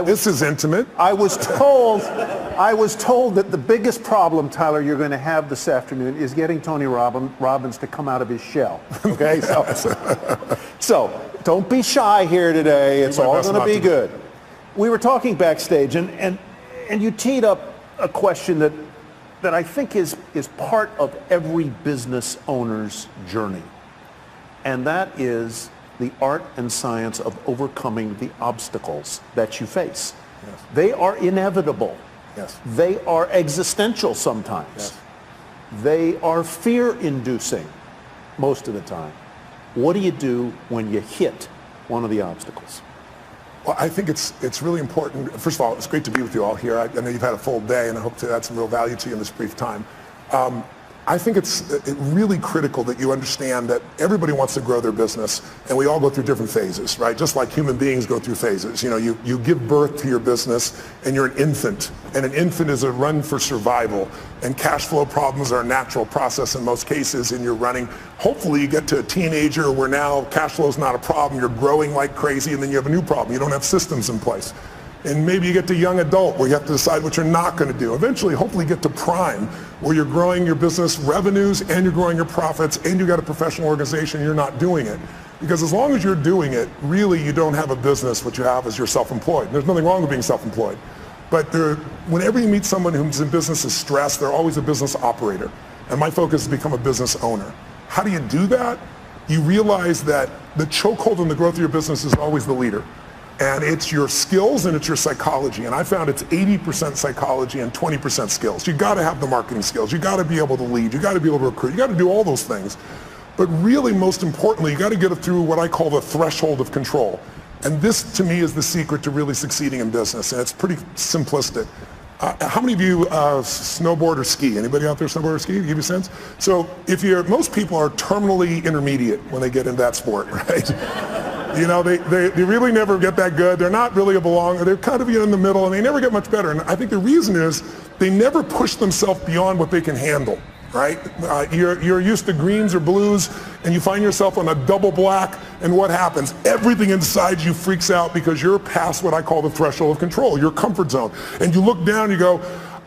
This is intimate. I was told that the biggest problem, Tyler, you're going to have this afternoon is getting Tony Robbins to come out of his shell. Okay, so don't be shy here today. It's all going to be good. We were talking backstage, and you teed up a question that I think is part of every business owner's journey, and that is the art and science of overcoming the obstacles that you face. Yes. They are inevitable. Yes. They are existential sometimes. Yes. They are fear-inducing most of the time. What do you do when you hit one of the obstacles? Well, I think it's really important. First of all, it's great to be with you all here. I know you've had a full day, and I hope to add some real value to you in this brief time. I think it's really critical that you understand that everybody wants to grow their business, and we all go through different phases, right? Just like human beings go through phases. You know, you give birth to your business, and you're an infant, and an infant is a run for survival, and cash flow problems are a natural process in most cases, and you're running. Hopefully you get to a teenager where now cash flow is not a problem, you're growing like crazy, and then you have a new problem. You don't have systems in place. And maybe you get to young adult where you have to decide what you're not going to do. Eventually, hopefully you get to prime where you're growing your business revenues and you're growing your profits and you got a professional organization, you're not doing it. Because as long as you're doing it, really you don't have a business. What you have is you're self-employed. There's nothing wrong with being self-employed. But whenever you meet someone who's in business is stressed, they're always a business operator. And my focus is to become a business owner. How do you do that? You realize that the chokehold in the growth of your business is always the leader. And it's your skills and it's your psychology. And I found it's 80% psychology and 20% skills. You got to have the marketing skills. You got to be able to lead. You got to be able to recruit. You got to do all those things. But really, most importantly, you got to get it through what I call the threshold of control. And this, to me, is the secret to really succeeding in business. And it's pretty simplistic. How many of you snowboard or ski? Anybody out there snowboard or ski? Give you a sense? So most people are terminally intermediate when they get into that sport, right? You know, they really never get that good. They're not really a belonger. They're kind of in the middle, and they never get much better. And I think the reason is they never push themselves beyond what they can handle, right? You're used to greens or blues, and you find yourself on a double black, and what happens? Everything inside you freaks out because you're past what I call the threshold of control, your comfort zone. And you look down, you go,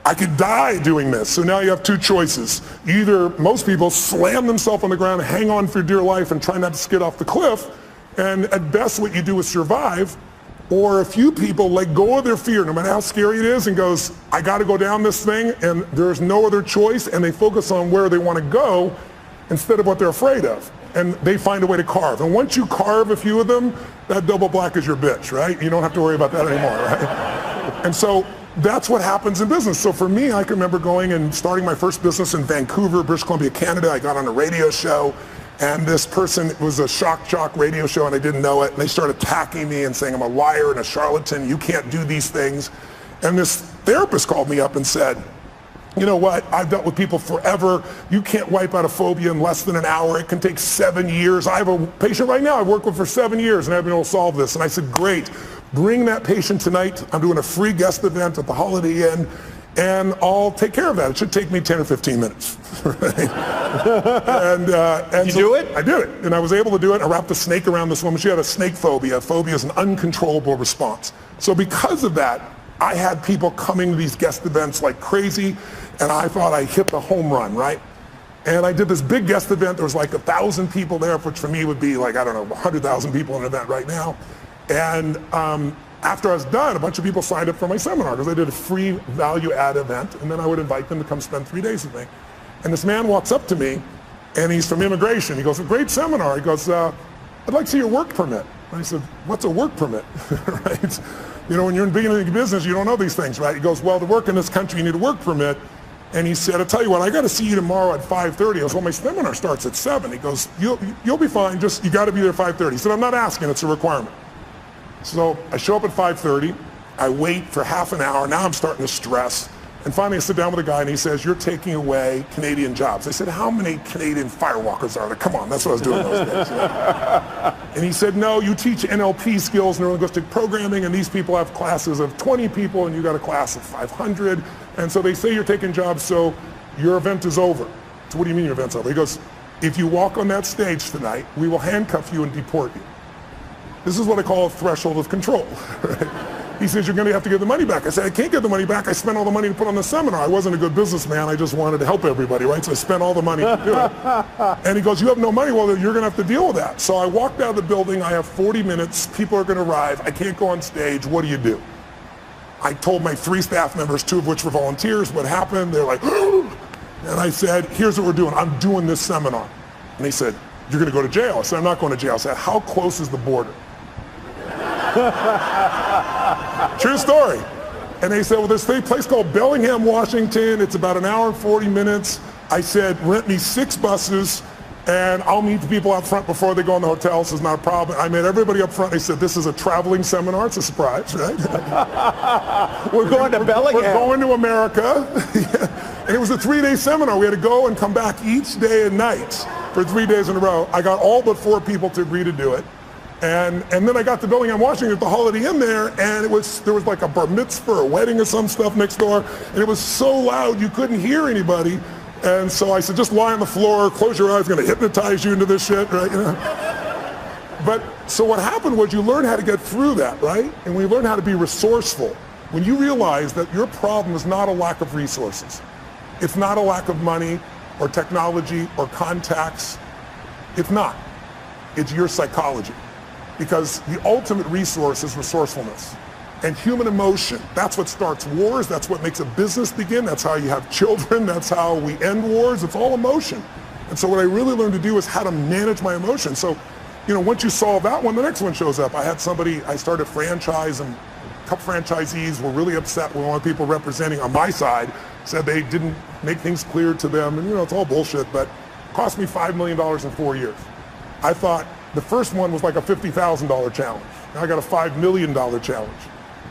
I could die doing this. So now you have two choices. Either most people slam themselves on the ground, hang on for dear life, and try not to skid off the cliff, and at best what you do is survive, or a few people let go of their fear, no matter how scary it is, and goes, I got to go down this thing, and there's no other choice, and they focus on where they want to go instead of what they're afraid of, and they find a way to carve. And once you carve a few of them, that double black is your bitch, right? You don't have to worry about that anymore, right? And so that's what happens in business. So for me, I can remember going and starting my first business in Vancouver, British Columbia, Canada. I got on a radio show, and this person, it was a shock jock radio show, and I didn't know it, and they started attacking me and saying I'm a liar and a charlatan, you can't do these things. And this therapist called me up and said, you know what, I've dealt with people forever, you can't wipe out a phobia in less than an hour, it can take 7 years. I have a patient right now I've worked with for 7 years and I've been able to solve this. And I said, great, bring that patient tonight, I'm doing a free guest event at the Holiday Inn, and I'll take care of that. It should take me 10 or 15 minutes. Right? and you do it? I did it, and I was able to do it. I wrapped a snake around this woman. She had a snake phobia. A phobia is an uncontrollable response. So because of that, I had people coming to these guest events like crazy, and I thought I hit the home run, right? And I did this big guest event. There was like 1,000 people there, which for me would be like, I don't know, 100,000 people in an event right now. And after I was done, a bunch of people signed up for my seminar because I did a free value-add event, and then I would invite them to come spend 3 days with me. And this man walks up to me, and he's from immigration. He goes, a great seminar. He goes, I'd like to see your work permit. And I said, what's a work permit? Right? You know, when you're in beginning business, you don't know these things, right? He goes, well, to work in this country, you need a work permit. And he said, I'll tell you what, I got to see you tomorrow at 5:30. I goes, well, my seminar starts at 7. He goes, you'll be fine, just you got to be there at 5:30. He said, I'm not asking, it's a requirement. So I show up at 5:30, I wait for half an hour, now I'm starting to stress. And finally I sit down with a guy and he says, you're taking away Canadian jobs. I said, how many Canadian firewalkers are there? Come on, that's what I was doing those days. And he said, no, you teach NLP skills, neuro-linguistic programming, and these people have classes of 20 people and you got a class of 500. And so they say you're taking jobs, so your event is over. So what do you mean your event's over? He goes, if you walk on that stage tonight, we will handcuff you and deport you. This is what I call a threshold of control. Right? He says, you're going to have to give the money back. I said, I can't give the money back. I spent all the money to put on the seminar. I wasn't a good businessman. I just wanted to help everybody, right? So I spent all the money to do it. And he goes, you have no money? Well, you're going to have to deal with that. So I walked out of the building. I have 40 minutes. People are going to arrive. I can't go on stage. What do? I told my 3 staff members, 2 of which were volunteers, what happened. They're like, and I said, here's what we're doing. I'm doing this seminar. And they said, you're going to go to jail. I said, I'm not going to jail. I said, how close is the border? True story. And they said, well, there's a place called Bellingham, Washington. It's about an hour and 40 minutes. I said, rent me 6 buses, and I'll meet the people out front before they go in the hotel. This is not a problem. I met everybody up front. They said, this is a traveling seminar. It's a surprise, right? We're going to Bellingham. We're going to America. And it was a 3-day seminar. We had to go and come back each day and night for 3 days in a row. I got all but 4 people to agree to do it. And then I got to Bellingham, Washington at the Holiday Inn there, and there was like a bar mitzvah or a wedding or some stuff next door, and it was so loud you couldn't hear anybody. And so I said, just lie on the floor, close your eyes, going to hypnotize you into this shit, right? But so what happened was you learn how to get through that, right? And we learn how to be resourceful. When you realize that your problem is not a lack of resources, it's not a lack of money or technology or contacts, it's not. It's your psychology. Because the ultimate resource is resourcefulness and human emotion. That's what starts wars. That's what makes a business begin. That's how you have children. That's how we end wars. It's all emotion. And so what I really learned to do is how to manage my emotion. So, once you solve that one, the next one shows up. I started a franchise, and a couple franchisees were really upset with one of the people representing on my side, said they didn't make things clear to them. And it's all bullshit, but it cost me $5 million in 4 years. I thought, the first one was like a $50,000 challenge. Now I got a $5 million challenge.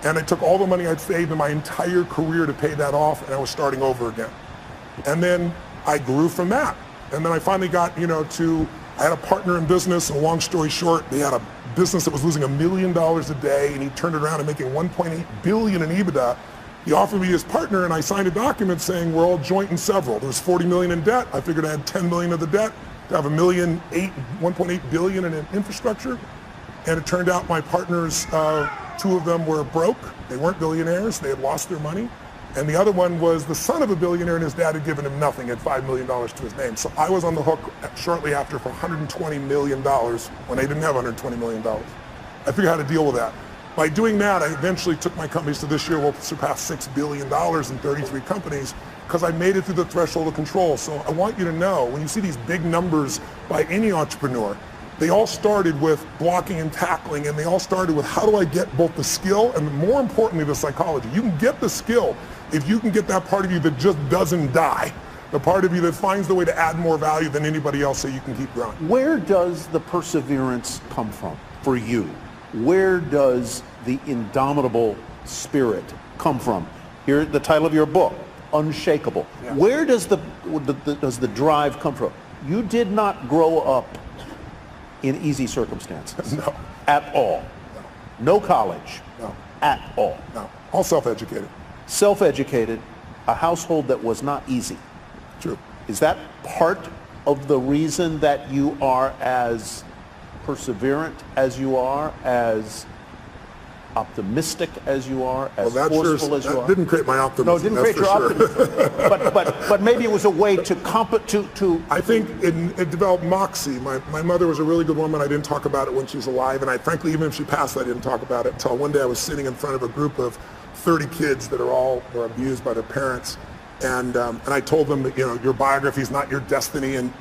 And I took all the money I'd saved in my entire career to pay that off, and I was starting over again. And then I grew from that. And then I finally got, I had a partner in business, and long story short, they had a business that was losing $1 million a day, and he turned it around and making $1.8 billion in EBITDA. He offered me his partner, and I signed a document saying we're all joint and several. There was $40 million in debt. I figured I had $10 million of the debt to have $1.8 billion in infrastructure. And it turned out my partners, 2 of them were broke. They weren't billionaires. They had lost their money. And the other one was the son of a billionaire, and his dad had given him nothing, had $5 million to his name. So I was on the hook shortly after for $120 million when they didn't have $120 million. I figured out how to deal with that. By doing that, I eventually took my companies to this year, we'll surpass $6 billion in 33 companies, because I made it through the threshold of control. So I want you to know, when you see these big numbers by any entrepreneur, they all started with blocking and tackling, and they all started with how do I get both the skill and, more importantly, the psychology. You can get the skill if you can get that part of you that just doesn't die, the part of you that finds the way to add more value than anybody else so you can keep growing. Where does the perseverance come from for you? Where does the indomitable spirit come from? Here, the title of your book, Unshakable. Yeah. Where does the drive come from? You did not grow up in easy circumstances. No. At all. No. No college. No. At all. No. All self-educated. Self-educated, a household that was not easy. True. Is that part of the reason that you are as perseverant as you are, as optimistic as you are, as forceful as you are? That didn't create my optimism. No, it didn't create your optimism. But maybe it was a way to I think it developed moxie. My mother was a really good woman. I didn't talk about it when she was alive, and frankly, even if she passed, I didn't talk about it until one day I was sitting in front of a group of 30 kids that were abused by their parents, and I told them that your biography is not your destiny, and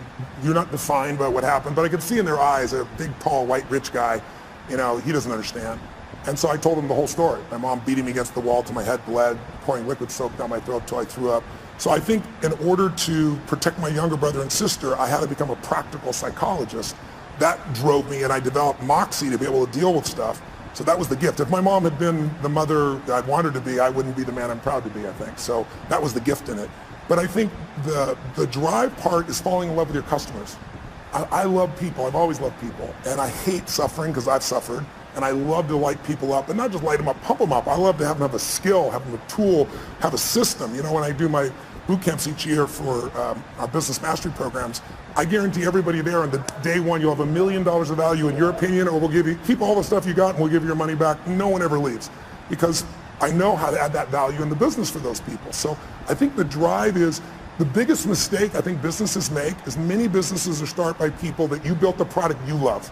you're not defined by what happened. But I could see in their eyes, a big, tall, white, rich guy, he doesn't understand. And so I told him the whole story. My mom beating me against the wall till my head bled, pouring liquid soap down my throat till I threw up. So I think in order to protect my younger brother and sister, I had to become a practical psychologist. That drove me, and I developed moxie to be able to deal with stuff. So that was the gift. If my mom had been the mother I'd wanted to be, I wouldn't be the man I'm proud to be, I think. So that was the gift in it. But I think the drive part is falling in love with your customers. I love people. I've always loved people. And I hate suffering because I've suffered. And I love to light people up, and not just light them up, pump them up. I love to have them have a skill, have them a tool, have a system. When I do my boot camps each year for our business mastery programs, I guarantee everybody there on the day one, you'll have $1 million of value in your opinion, or we'll give you, keep all the stuff you got and we'll give you your money back. No one ever leaves. because I know how to add that value in the business for those people. So I think the drive is the biggest mistake I think businesses make is many businesses are started by people that you built a product you love.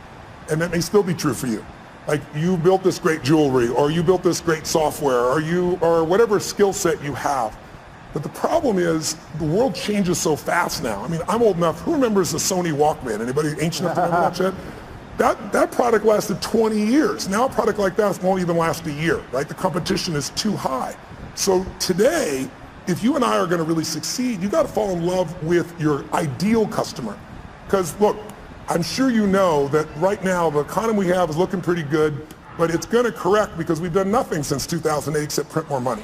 And that may still be true for you. Like you built this great jewelry, or you built this great software, or whatever skill set you have. But the problem is the world changes so fast now. I mean, I'm old enough. Who remembers the Sony Walkman? Anybody ancient enough to remember that shit? That product lasted 20 years. Now a product like that won't even last a year, right? The competition is too high. So today, if you and I are going to really succeed, you got to fall in love with your ideal customer. Because look, I'm sure you know that right now the economy we have is looking pretty good, but it's going to correct because we've done nothing since 2008 except print more money.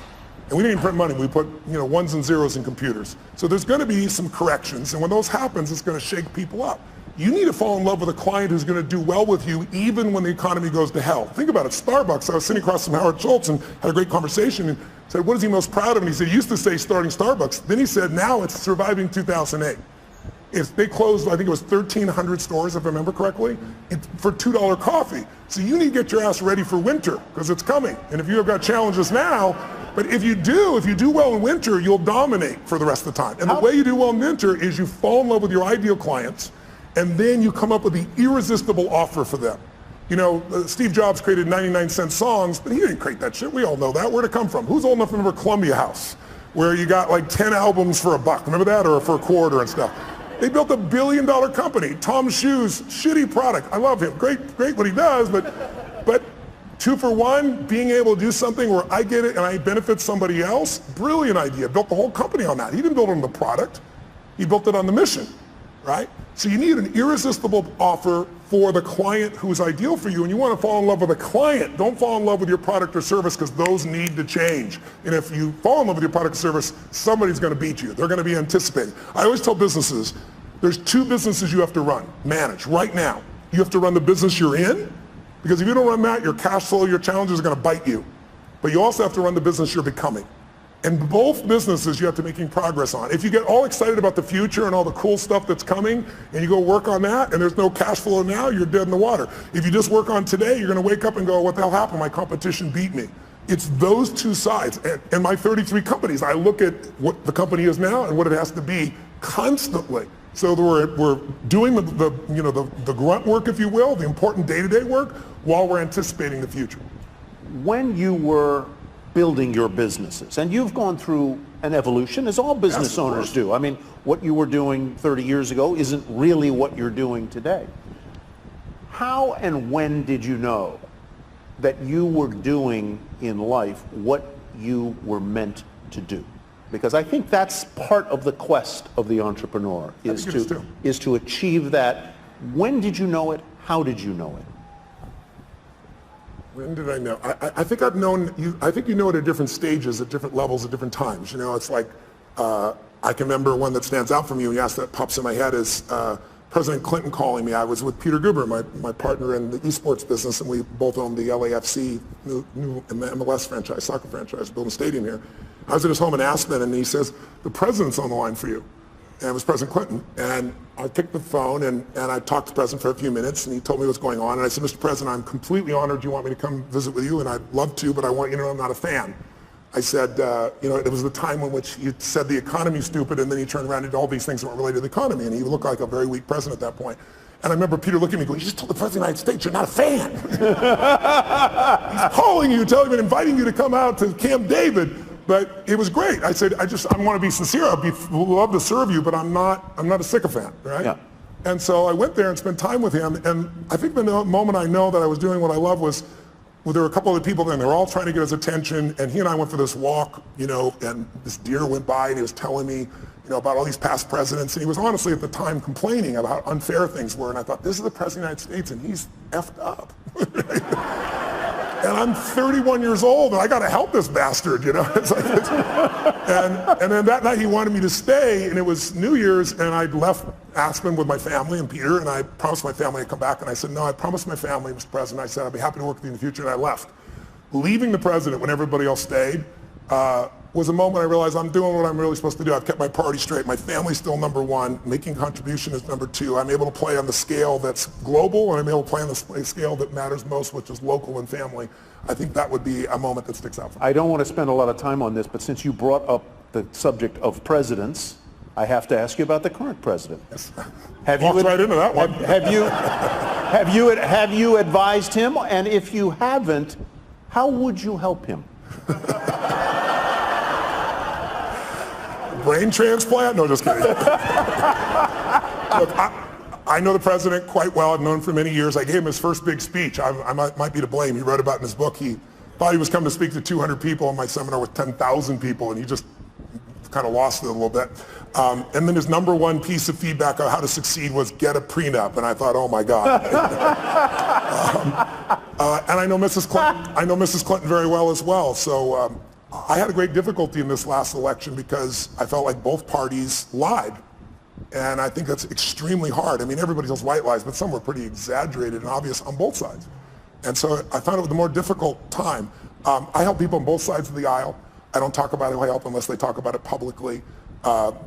And we didn't even print money. We put ones and zeros in computers. So there's going to be some corrections, and when those happens, it's going to shake people up. You need to fall in love with a client who's going to do well with you even when the economy goes to hell. Think about it. Starbucks, I was sitting across from Howard Schultz and had a great conversation and said, what is he most proud of? And he said, he used to say starting Starbucks. Then he said, now it's surviving 2008. If they closed, I think it was 1,300 stores, if I remember correctly, for $2 coffee. So you need to get your ass ready for winter because it's coming. And if you have got challenges now, but if you do well in winter, you'll dominate for the rest of the time. And the way you do well in winter is you fall in love with your ideal clients, and then you come up with the irresistible offer for them. Steve Jobs created 99-cent songs, but he didn't create that shit. We all know that. Where'd it come from? Who's old enough to remember Columbia House, where you got like 10 albums for $1? Remember that? Or for a quarter and stuff. They built $1 billion company. Tom's Shoes, shitty product. I love him. Great what he does, but 2 for 1, being able to do something where I get it and I benefit somebody else, brilliant idea. Built the whole company on that. He didn't build it on the product. He built it on the mission, right? So you need an irresistible offer for the client who's ideal for you, and you want to fall in love with a client. Don't fall in love with your product or service because those need to change. And if you fall in love with your product or service, somebody's going to beat you. They're going to be anticipating. I always tell businesses, there's 2 businesses you have to manage right now. You have to run the business you're in, because if you don't run that, your cash flow, your challenges are going to bite you. But you also have to run the business you're becoming. And both businesses you have to making progress on. If you get all excited about the future and all the cool stuff that's coming, and you go work on that, and there's no cash flow now, you're dead in the water. If you just work on today, you're going to wake up and go, what the hell happened? My competition beat me. It's those 2 sides. And my 33 companies, I look at what the company is now and what it has to be constantly. So we're doing the grunt work, if you will, the important day-to-day work, while we're anticipating the future. When you were building your businesses, and you've gone through an evolution, as all business owners do. I mean, what you were doing 30 years ago isn't really what you're doing today. How and when did you know that you were doing in life what you were meant to do? Because I think that's part of the quest of the entrepreneur, is to achieve that. When did you know it? How did you know it? When did I know? I think I've known you. I think you know it at different stages, at different levels, at different times. It's like I can remember one that stands out from you. And you asked that pops in my head is President Clinton calling me. I was with Peter Guber, my partner in the esports business, and we both owned the LAFC new MLS franchise, soccer franchise, building a stadium here. I was at his home in Aspen, and he says, the president's on the line for you. And it was President Clinton. And I picked the phone, and I talked to the president for a few minutes, and he told me what's going on. And I said, Mr. President, I'm completely honored you want me to come visit with you, and I'd love to, but I want you to know I'm not a fan. I said, it was the time in which you said the economy's stupid, and then you turned around and did all these things that weren't related to the economy, and he looked like a very weak president at that point. And I remember Peter looking at me going, you just told the President of the United States you're not a fan. He's calling you, telling you, inviting you to come out to Camp David. But it was great. I said, I want to be sincere. I'd love to serve you, but I'm not a sycophant, right? Yeah. And so I went there and spent time with him. And I think the moment I know that I was doing what I love was, there were a couple other people there, and they were all trying to get his attention. And he and I went for this walk, and this deer went by, and he was telling me, about all these past presidents. And he was honestly at the time complaining about how unfair things were. And I thought, this is the President of the United States, and he's effed up. And I'm 31 years old, and I got to help this bastard, It's like and then that night he wanted me to stay, and it was New Year's, and I'd left Aspen with my family and Peter, and I promised my family I'd come back, and I said, no, I promised my family, Mr. President, I said, I'd be happy to work with you in the future, and I left. Leaving the president when everybody else stayed, was a moment I realized I'm doing what I'm really supposed to do. I've kept my priority straight. My family's still number one. Making contribution is number two. I'm able to play on the scale that's global, and I'm able to play on the scale that matters most, which is local and family. I think that would be a moment that sticks out for me. I don't want to spend a lot of time on this, but since you brought up the subject of presidents, I have to ask you about the current president. Yes. Walked right into that one. Have you advised him? And if you haven't, how would you help him? Brain transplant? No, just kidding. Look, I know the president quite well. I've known him for many years. I gave him his first big speech. I might be to blame. He wrote about it in his book. He thought he was coming to speak to 200 people in my seminar with 10,000 people, and he just kind of lost it a little bit. And then his number one piece of feedback on how to succeed was get a prenup. And I thought, oh my God. And I know Mrs. Clinton. I know Mrs. Clinton very well as well. So I had a great difficulty in this last election because I felt like both parties lied. And I think that's extremely hard. I mean, everybody tells white lies, but some were pretty exaggerated and obvious on both sides. And so I found it was a more difficult time. I help people on both sides of the aisle. I don't talk about who I help unless they talk about it publicly.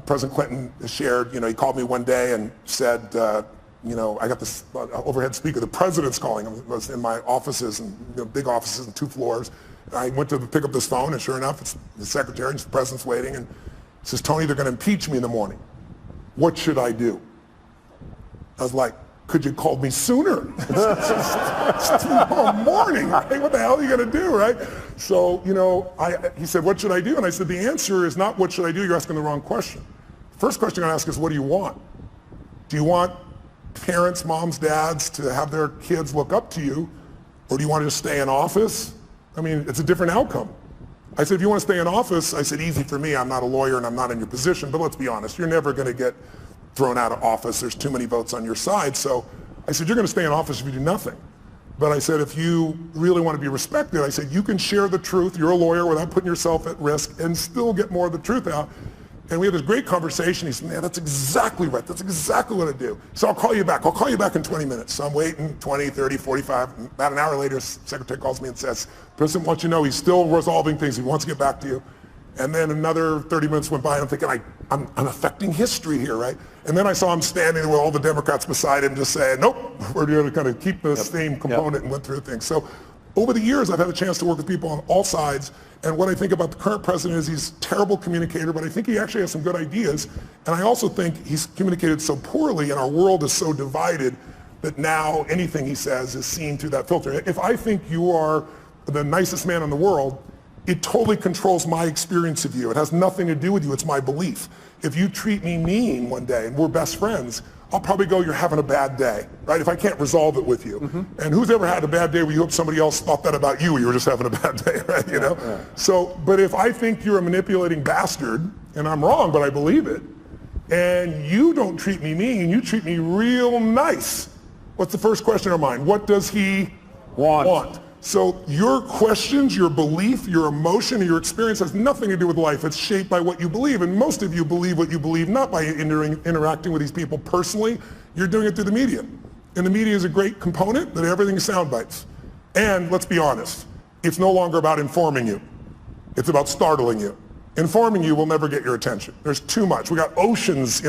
President Clinton shared, he called me one day and said, I got this overhead speaker, the president's calling him. It was in my offices, and big offices and 2 floors. And I went to pick up this phone, and sure enough, it's the secretary, and the president's waiting, and he says, Tony, they're going to impeach me in the morning. What should I do? I was like, could you call me sooner? It's tomorrow morning, right? What the hell are you going to do, right? So, he said, what should I do? And I said, the answer is not what should I do, you're asking the wrong question. First question I'm going to ask is, what do you want? Do you want parents, moms, dads to have their kids look up to you, or do you want to just stay in office? I mean, it's a different outcome. I said, if you want to stay in office, I said, easy for me, I'm not a lawyer and I'm not in your position, but let's be honest, you're never going to get thrown out of office. There's too many votes on your side. So I said, you're going to stay in office if you do nothing. But I said, if you really want to be respected, I said, you can share the truth, you're a lawyer, without putting yourself at risk and still get more of the truth out. And we had this great conversation. He said, man, that's exactly right. That's exactly what I do. So I'll call you back. I'll call you back in 20 minutes. So I'm waiting 20, 30, 45. About an hour later, the secretary calls me and says, President wants you to know he's still resolving things. He wants to get back to you. And then another 30 minutes went by, and I'm thinking, I'm affecting history here, right? And then I saw him standing there with all the Democrats beside him just saying, nope, we're going to kind of keep the same component and went through things. So over the years, I've had a chance to work with people on all sides. And what I think about the current president is he's a terrible communicator, but I think he actually has some good ideas. And I also think he's communicated so poorly, and our world is so divided that now anything he says is seen through that filter. If I think you are the nicest man in the world, it totally controls my experience of you. It has nothing to do with you. It's my belief. If you treat me mean one day and we're best friends, I'll probably go, you're having a bad day, right? If I can't resolve it with you. Mm-hmm. And who's ever had a bad day where you hope somebody else thought that about you, you were just having a bad day, right? Yeah. So, but if I think you're a manipulating bastard, and I'm wrong, but I believe it, and you don't treat me mean, you treat me real nice, what's the first question in our mind? What does he want? So your questions, your belief, your emotion, your experience has nothing to do with life. It's shaped by what you believe. And most of you believe what you believe not by interacting with these people personally. You're doing it through the media. And the media is a great component, but everything is sound bites. And let's be honest, it's no longer about informing you. It's about startling you. Informing you will never get your attention. There's too much. We got oceans,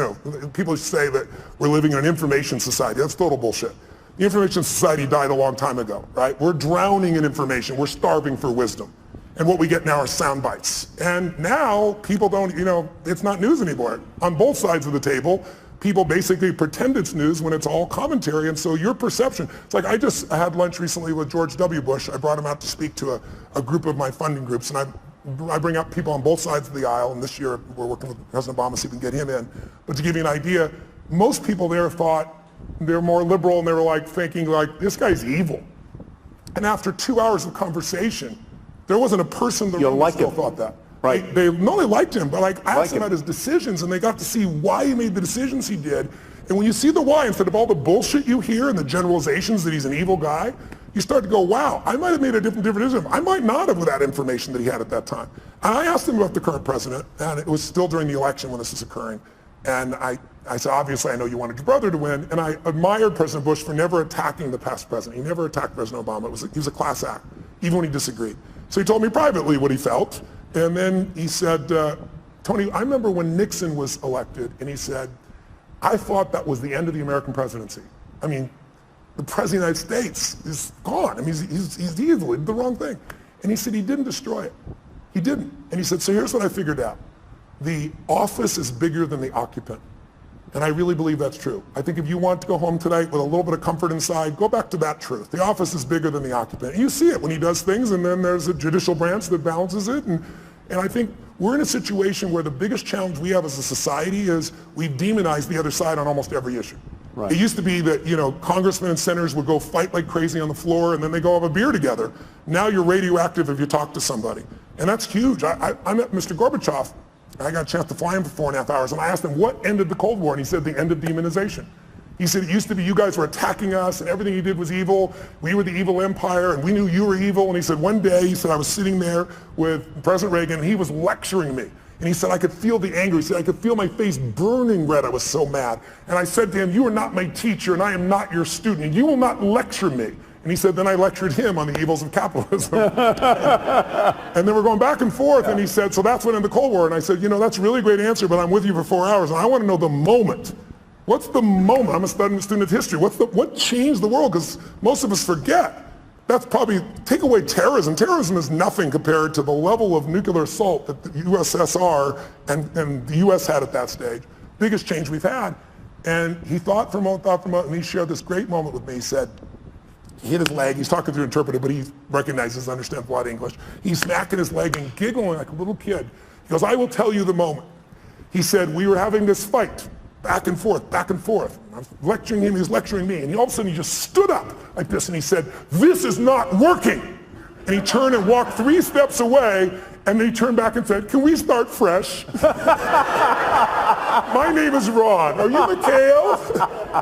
people say that we're living in an information society. That's total bullshit. The information society died a long time ago, right? We're drowning in information. We're starving for wisdom. And what we get now are sound bites. And now people don't, it's not news anymore. On both sides of the table, people basically pretend it's news when it's all commentary. And so your perception, it's like I had lunch recently with George W. Bush. I brought him out to speak to a group of my funding groups. And I bring out people on both sides of the aisle. And this year we're working with President Obama to see if we can get him in. But to give you an idea, most people there thought, they're more liberal, and they were thinking this guy's evil. And after 2 hours of conversation, there wasn't a person that still thought that. Right? They liked him, but I asked him about his decisions, and they got to see why he made the decisions he did. And when you see the why, instead of all the bullshit you hear and the generalizations that he's an evil guy, you start to go, wow, I might have made a different decision. I might not have with that information that he had at that time. And I asked him about the current president, and it was still during the election when this was occurring. And I said, obviously, I know you wanted your brother to win. And I admired President Bush for never attacking the past president. He never attacked President Obama. He was a class act, even when he disagreed. So he told me privately what he felt. And then he said, Tony, I remember when Nixon was elected, and he said, I thought that was the end of the American presidency. I mean, the President of the United States is gone. I mean, he's evil, he did the wrong thing. And he said he didn't destroy it. He didn't. And he said, so here's what I figured out. The office is bigger than the occupant. And I really believe that's true. I think if you want to go home tonight with a little bit of comfort inside, go back to that truth. The office is bigger than the occupant. And you see it when he does things, and then there's a judicial branch that balances it. And I think we're in a situation where the biggest challenge we have as a society is we've demonized the other side on almost every issue. Right. It used to be that, you know, congressmen and senators would go fight like crazy on the floor, and then they go have a beer together. Now you're radioactive if you talk to somebody. And that's huge. I met Mr. Gorbachev. I got a chance to fly him for 4.5 hours, and I asked him what ended the Cold War, and he said the end of demonization. He said it used to be you guys were attacking us, and everything you did was evil. We were the evil empire, and we knew you were evil. And he said one day, he said I was sitting there with President Reagan, and he was lecturing me. And he said I could feel the anger. He said I could feel my face burning red. I was so mad. And I said to him, you are not my teacher, and I am not your student. You will not lecture me. And he said, then I lectured him on the evils of capitalism. And then we're going back and forth, and he said, so that's when in the Cold War. And I said, you know, that's a really great answer, but I'm with you for 4 hours, and I want to know the moment. What's the moment? I'm a student of history. What changed the world? Because most of us forget. That's probably, take away terrorism. Terrorism is nothing compared to the level of nuclear assault that the USSR and the US had at that stage. Biggest change we've had. And he thought for a moment, and he shared this great moment with me. He said, he hit his leg, he's talking through an interpreter, but he recognizes, understands a lot of English. He's smacking his leg and giggling like a little kid. He goes, I will tell you the moment. He said, we were having this fight, back and forth, back and forth. I was lecturing him, he was lecturing me, and all of a sudden he just stood up like this, and he said, this is not working. And he turned and walked 3 steps away, and then he turned back and said, can we start fresh? My name is Ron. Are you Mikhail?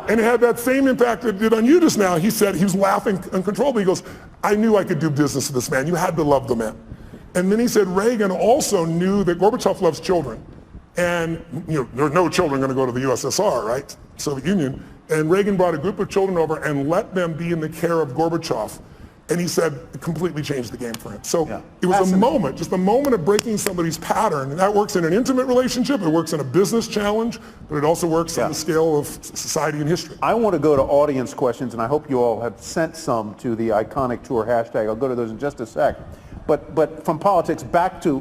And it had that same impact it did on you just now. He said, he was laughing uncontrollably. He goes, I knew I could do business with this man. You had to love the man. And then he said, Reagan also knew that Gorbachev loves children. And you know, there were no children going to go to the USSR, right? Soviet Union. And Reagan brought a group of children over and let them be in the care of Gorbachev. And he said it completely changed the game for him. So it was a moment, just a moment of breaking somebody's pattern. And that works in an intimate relationship, it works in a business challenge, but it also works on the scale of society and history. I want to go to audience questions, and I hope you all have sent some to the Iconic Tour hashtag. I'll go to those in just a sec. But from politics back to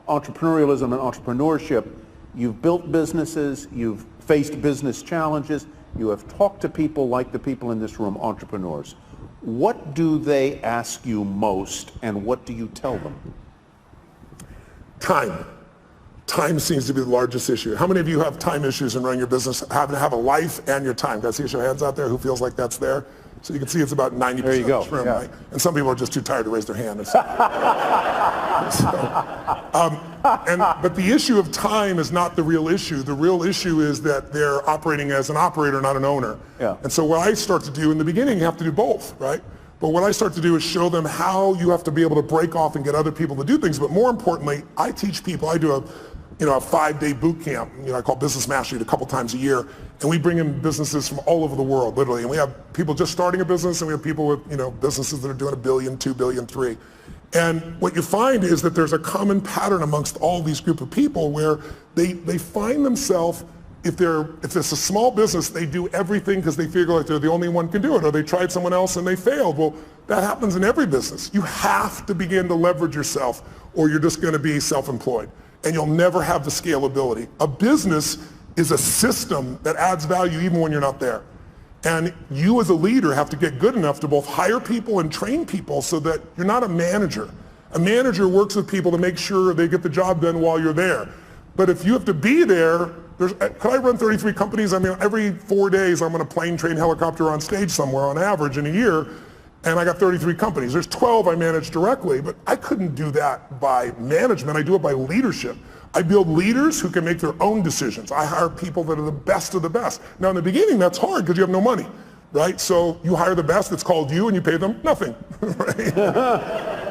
entrepreneurialism and entrepreneurship, you've built businesses, you've faced business challenges, you have talked to people like the people in this room, entrepreneurs. What do they ask you most, and what do you tell them? Time. Time seems to be the largest issue. How many of you have time issues in running your business, having to have a life and your time? Can I see your hands out there who feels like that's there? So you can see it's about 90% of this room, right? And some people are just too tired to raise their hand. But the issue of time is not the real issue. The real issue is that they're operating as an operator, not an owner. And so what I start to do in the beginning, you have to do both, right? But what I start to do is show them how you have to be able to break off and get other people to do things. But more importantly, I teach people, I do a 5-day boot camp, I call Business Mastery a couple times a year, and we bring in businesses from all over the world, literally. And we have people just starting a business, and we have people with, businesses that are doing $1 billion, $2 billion, $3 billion. And what you find is that there's a common pattern amongst all these group of people where they find themselves, if it's a small business, they do everything because they feel like they're the only one who can do it, or they tried someone else and they failed. Well, that happens in every business. You have to begin to leverage yourself, or you're just going to be self-employed, and you'll never have the scalability. A business is a system that adds value even when you're not there. And you as a leader have to get good enough to both hire people and train people so that you're not a manager. A manager works with people to make sure they get the job done while you're there. But if you have to be there, could I run 33 companies? I mean, every 4 days I'm on a plane, train, helicopter on stage somewhere on average in a year, and I got 33 companies. There's 12 I manage directly, but I couldn't do that by management. I do it by leadership. I build leaders who can make their own decisions. I hire people that are the best of the best. Now in the beginning, that's hard because you have no money, right? So you hire the best, it's called you, and you pay them nothing, right?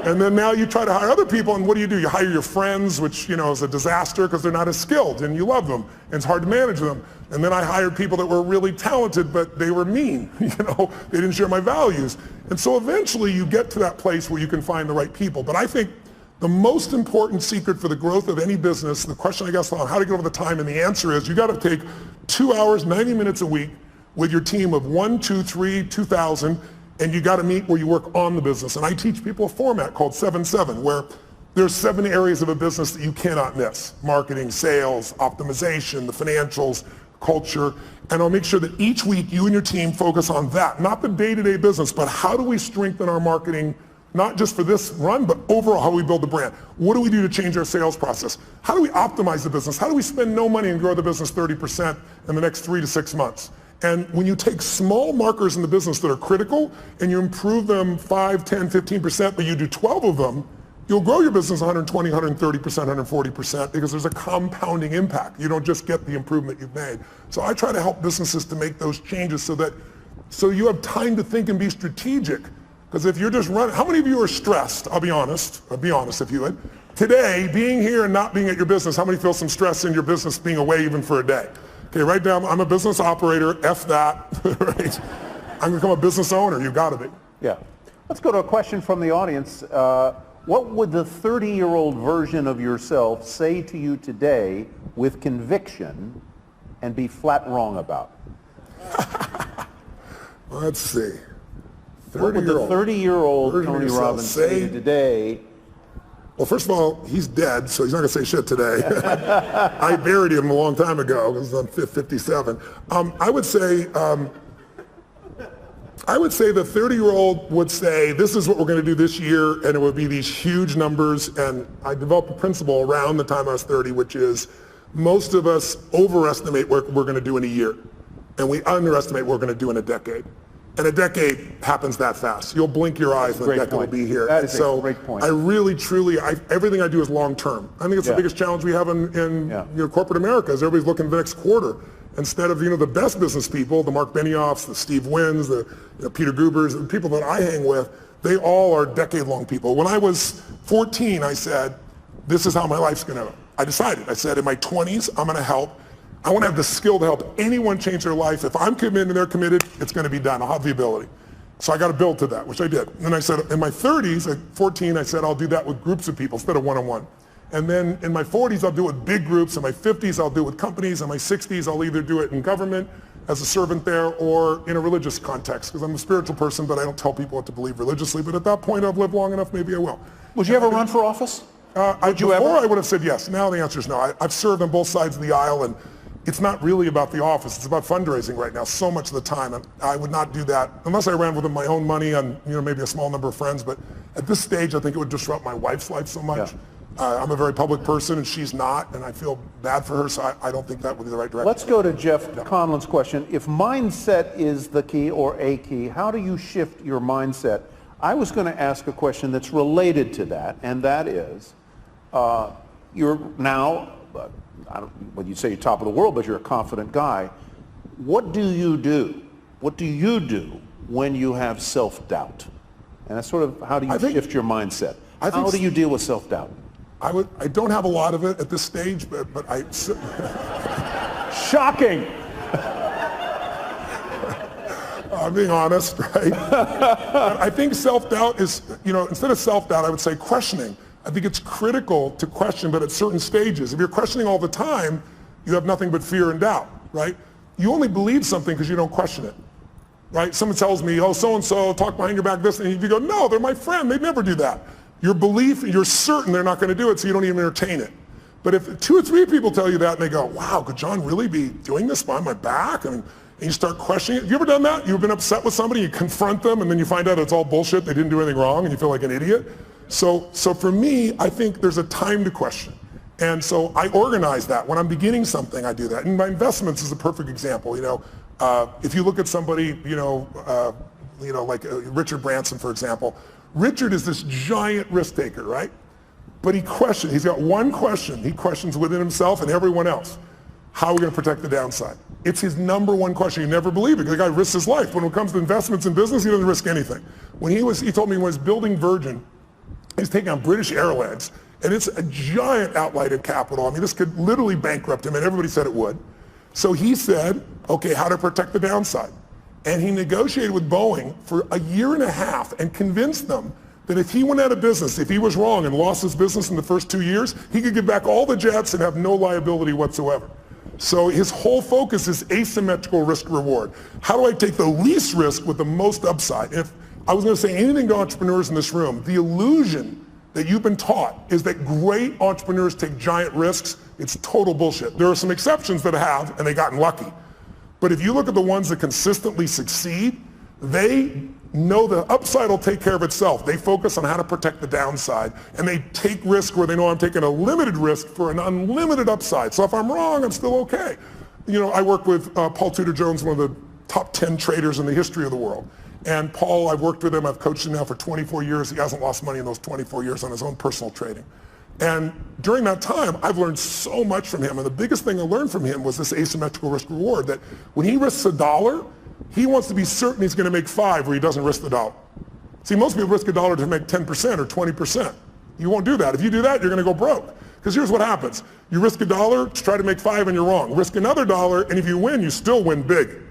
And then now you try to hire other people, and what do? You hire your friends, which is a disaster because they're not as skilled, and you love them, and it's hard to manage them. And then I hired people that were really talented, but they were mean, they didn't share my values. And so eventually you get to that place where you can find the right people. But I think The most important secret for the growth of any business, the question I guess on how to get over the time, and the answer is you got to take 2 hours, 90 minutes a week with your team of 1, 2, 3, 2,000, and you got to meet where you work on the business. And I teach people a format called 7-7, where there's 7 areas of a business that you cannot miss: marketing, sales, optimization, the financials, culture. And I'll make sure that each week you and your team focus on that, not the day-to-day business, but how do we strengthen our marketing, not just for this run, but overall how do we build the brand? What do we do to change our sales process? How do we optimize the business? How do we spend no money and grow the business 30% in the next 3 to 6 months? And when you take small markers in the business that are critical and you improve them 5, 10, 15%, but you do 12 of them, you'll grow your business 120, 130%, 140% because there's a compounding impact. You don't just get the improvement you've made. So I try to help businesses to make those changes so you have time to think and be strategic. Because if you're just running, how many of you are stressed? I'll be honest if you would. Today, being here and not being at your business, how many feel some stress in your business being away even for a day? Okay, write down, I'm a business operator, F that, right? I'm gonna become a business owner, you gotta be. Yeah. Let's go to a question from the audience. What would the 30-year-old version of yourself say to you today with conviction and be flat wrong about? Let's see. What would the 30-year-old Tony Robbins say to you today? Well, first of all, he's dead, so he's not going to say shit today. I buried him a long time ago because I'm 57. I would say the 30-year-old would say, this is what we're going to do this year, and it would be these huge numbers. And I developed a principle around the time I was 30, which is most of us overestimate what we're going to do in a year, and we underestimate what we're going to do in a decade. And a decade happens that fast. You'll blink your eyes and the decade will be here. That is a great point. I really, truly, everything I do is long term. I think it's the biggest challenge we have in corporate America is everybody's looking at the next quarter. Instead of the best business people, the Mark Benioffs, the Steve Winns, the Peter Gubers, the people that I hang with, they all are decade-long people. When I was 14, I said, this is how my life's going to. I decided. I said, in my 20s, I'm going to help. I want to have the skill to help anyone change their life. If I'm committed and they're committed, it's going to be done. I'll have the ability. So I got to build to that, which I did. And then I said, in my 30s, at 14, I said, I'll do that with groups of people instead of one-on-one. And then in my 40s, I'll do it with big groups. In my 50s, I'll do it with companies. In my 60s, I'll either do it in government as a servant there or in a religious context, because I'm a spiritual person, but I don't tell people what to believe religiously. But at that point, I've lived long enough, maybe I will. Would you ever run for office? Before I would have said yes. Now the answer is no. I've served on both sides of the aisle, and it's not really about the office. It's about fundraising right now so much of the time. And I would not do that unless I ran with my own money and maybe a small number of friends. But at this stage, I think it would disrupt my wife's life so much. Yeah. I'm a very public person and she's not, and I feel bad for her, so I don't think that would be the right direction. Let's go to Jeff Conlon's question. If mindset is the key or a key, how do you shift your mindset? I was going to ask a question that's related to that, and that is, you're now, well, you say you're top of the world, but you're a confident guy. What do you do? What do you do when you have self-doubt? And that's sort of, how do you shift your mindset? How do you deal with self-doubt? I don't have a lot of it at this stage, but I... Shocking! I'm being honest, right? I think self-doubt is, instead of self-doubt, I would say questioning. I think it's critical to question, but at certain stages. If you're questioning all the time, you have nothing but fear and doubt, right? You only believe something because you don't question it, right? Someone tells me, oh, so-and-so, talk behind your back this, and you go, no, they're my friend, they'd never do that. Your belief, you're certain they're not going to do it, so you don't even entertain it. But if 2 or 3 people tell you that and they go, wow, could John really be doing this behind my back? And you start questioning it. Have you ever done that? You've been upset with somebody, you confront them, and then you find out it's all bullshit, they didn't do anything wrong, and you feel like an idiot? So for me, I think there's a time to question. And so I organize that. When I'm beginning something, I do that. And my investments is a perfect example. If you look at somebody, like Richard Branson, for example. Richard is this giant risk taker, right? But he's got one question. He questions within himself and everyone else. How are we going to protect the downside? It's his number one question. You never believe it. The guy risks his life. When it comes to investments in business, he doesn't risk anything. He told me when he was building Virgin, he's taking on British Airlines, and it's a giant outlay of capital. I mean, this could literally bankrupt him, and everybody said it would. So he said, okay, how to protect the downside? And he negotiated with Boeing for 1.5 years and convinced them that if he went out of business, if he was wrong and lost his business in the first 2 years, he could give back all the jets and have no liability whatsoever. So his whole focus is asymmetrical risk reward. How do I take the least risk with the most upside? If I was going to say anything to entrepreneurs in this room, the illusion that you've been taught is that great entrepreneurs take giant risks. It's total bullshit. There are some exceptions that have, and they've gotten lucky. But if you look at the ones that consistently succeed, they know the upside will take care of itself. They focus on how to protect the downside, and they take risk where they know I'm taking a limited risk for an unlimited upside. So if I'm wrong, I'm still okay. You know, I work with Paul Tudor Jones, one of the top 10 traders in the history of the world. And Paul, I've worked with him, I've coached him now for 24 years. He hasn't lost money in those 24 years on his own personal trading. And during that time, I've learned so much from him. And the biggest thing I learned from him was this asymmetrical risk reward, that when he risks $1, he wants to be certain he's going to make 5 where he doesn't risk the dollar. See, most people risk $1 to make 10% or 20%. You won't do that. If you do that, you're going to go broke. Because here's what happens. You risk $1 to try to make 5 and you're wrong. Risk another $1 and if you win, you still win big.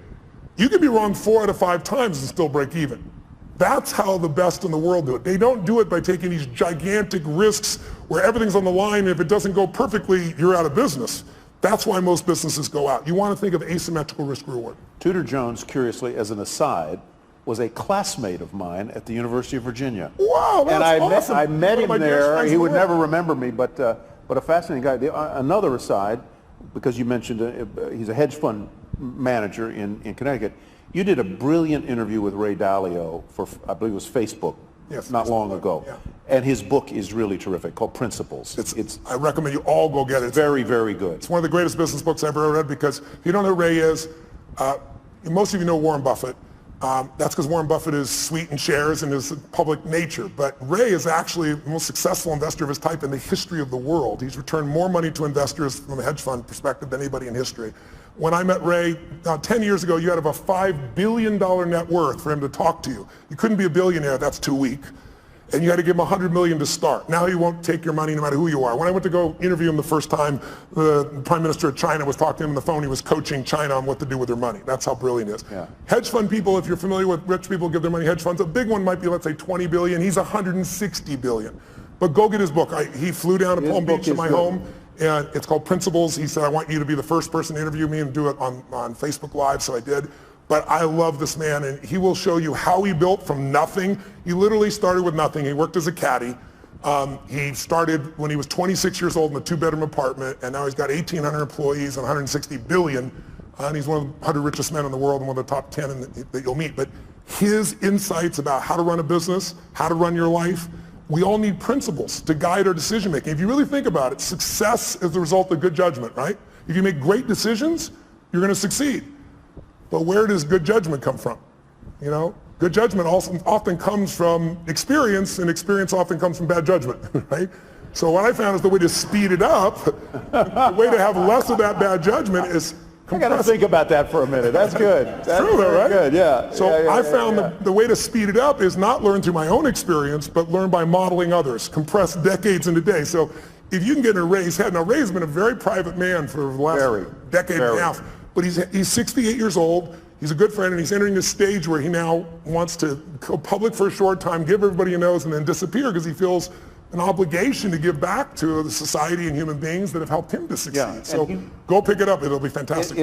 You could be wrong 4 out of 5 times and still break even. That's how the best in the world do it. They don't do it by taking these gigantic risks where everything's on the line, and if it doesn't go perfectly, you're out of business. That's why most businesses go out. You want to think of asymmetrical risk reward. Tudor Jones, curiously, as an aside, was a classmate of mine at the University of Virginia. Wow, that's awesome. I met him there. He would never remember me, but a fascinating guy. Another aside, because you mentioned he's a hedge fund manager in Connecticut. You did a brilliant interview with Ray Dalio for, I believe it was Facebook, not long ago. Yeah. And his book is really terrific, called Principles. I recommend you all go get it. It's very, very good. It's one of the greatest business books I've ever read, because if you don't know who Ray is, most of you know Warren Buffett. That's because Warren Buffett is sweet in shares and is public nature. But Ray is actually the most successful investor of his type in the history of the world. He's returned more money to investors from a hedge fund perspective than anybody in history. When I met Ray 10 years ago, you had to have a $5 billion net worth for him to talk to you. You couldn't be a billionaire, that's too weak. And you had to give him $100 million to start. Now he won't take your money no matter who you are. When I went to go interview him the first time, the Prime Minister of China was talking to him on the phone. He was coaching China on what to do with their money. That's how brilliant he is. Yeah. Hedge fund people, if you're familiar with rich people give their money to hedge funds, a big one might be, let's say, 20 billion. He's 160 billion. But go get his book. He flew down to Palm Beach to my home. And it's called Principles. He said, I want you to be the first person to interview me and do it on Facebook Live, so I did. But I love this man, and he will show you how he built from nothing. He literally started with nothing. He worked as a caddy. He started when he was 26 years old in a 2-bedroom apartment, and now he's got 1,800 employees and 160 billion. And he's one of the 100 richest men in the world and one of the top 10 that you'll meet. But his insights about how to run a business, how to run your life, we all need principles to guide our decision making. If you really think about it, success is the result of good judgment, right? If you make great decisions, you're going to succeed. But where does good judgment come from? You know, good judgment often comes from experience, and experience often comes from bad judgment, right? So what I found is the way to speed it up, the way to have less of that bad judgment is I got to think about that for a minute. That's good. That's true, though, right? Good, yeah. So I found the way to speed it up is not learn through my own experience, but learn by modeling others, compress decades into days. So if you can get in Ray's head, now Ray's been a very private man for the last decade and a half, but he's 68 years old. He's a good friend, and he's entering a stage where he now wants to go public for a short time, give everybody a nose, and then disappear because he feels an obligation to give back to the society and human beings that have helped him to succeed. Yeah, so go pick it up. It'll be fantastic.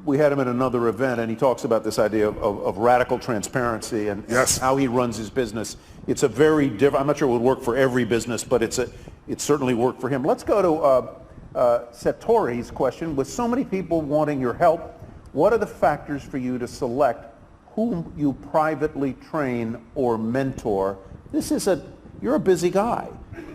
We had him at another event, and he talks about this idea of radical transparency and how he runs his business. It's a very different, I'm not sure it would work for every business, but it certainly worked for him. Let's go to Satori's question. With so many people wanting your help, what are the factors for you to select whom you privately train or mentor? You're a busy guy.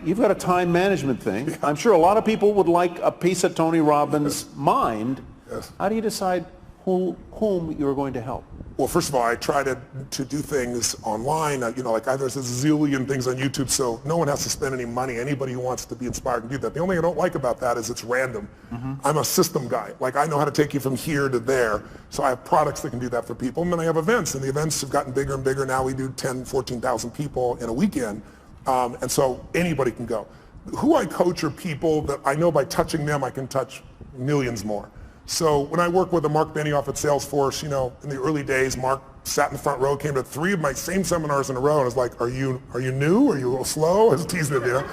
You've got a time management thing. I'm sure a lot of people would like a piece of Tony Robbins' mind. Yes. How do you decide whom you're going to help? Well, first of all, I try to do things online. Like there's a zillion things on YouTube, so no one has to spend any money. Anybody who wants to be inspired can do that. The only thing I don't like about that is it's random. Mm-hmm. I'm a system guy. Like I know how to take you from here to there, so I have products that can do that for people. And then I have events, and the events have gotten bigger and bigger. Now we do 10, 14,000 people in a weekend. And so anybody can go. Who I coach are people that I know by touching them I can touch millions more. So when I work with Mark Benioff at Salesforce, in the early days, Mark sat in the front row, came to 3 of my same seminars in a row, and was like, are you new? Are you a little slow? I was teasing him, you know.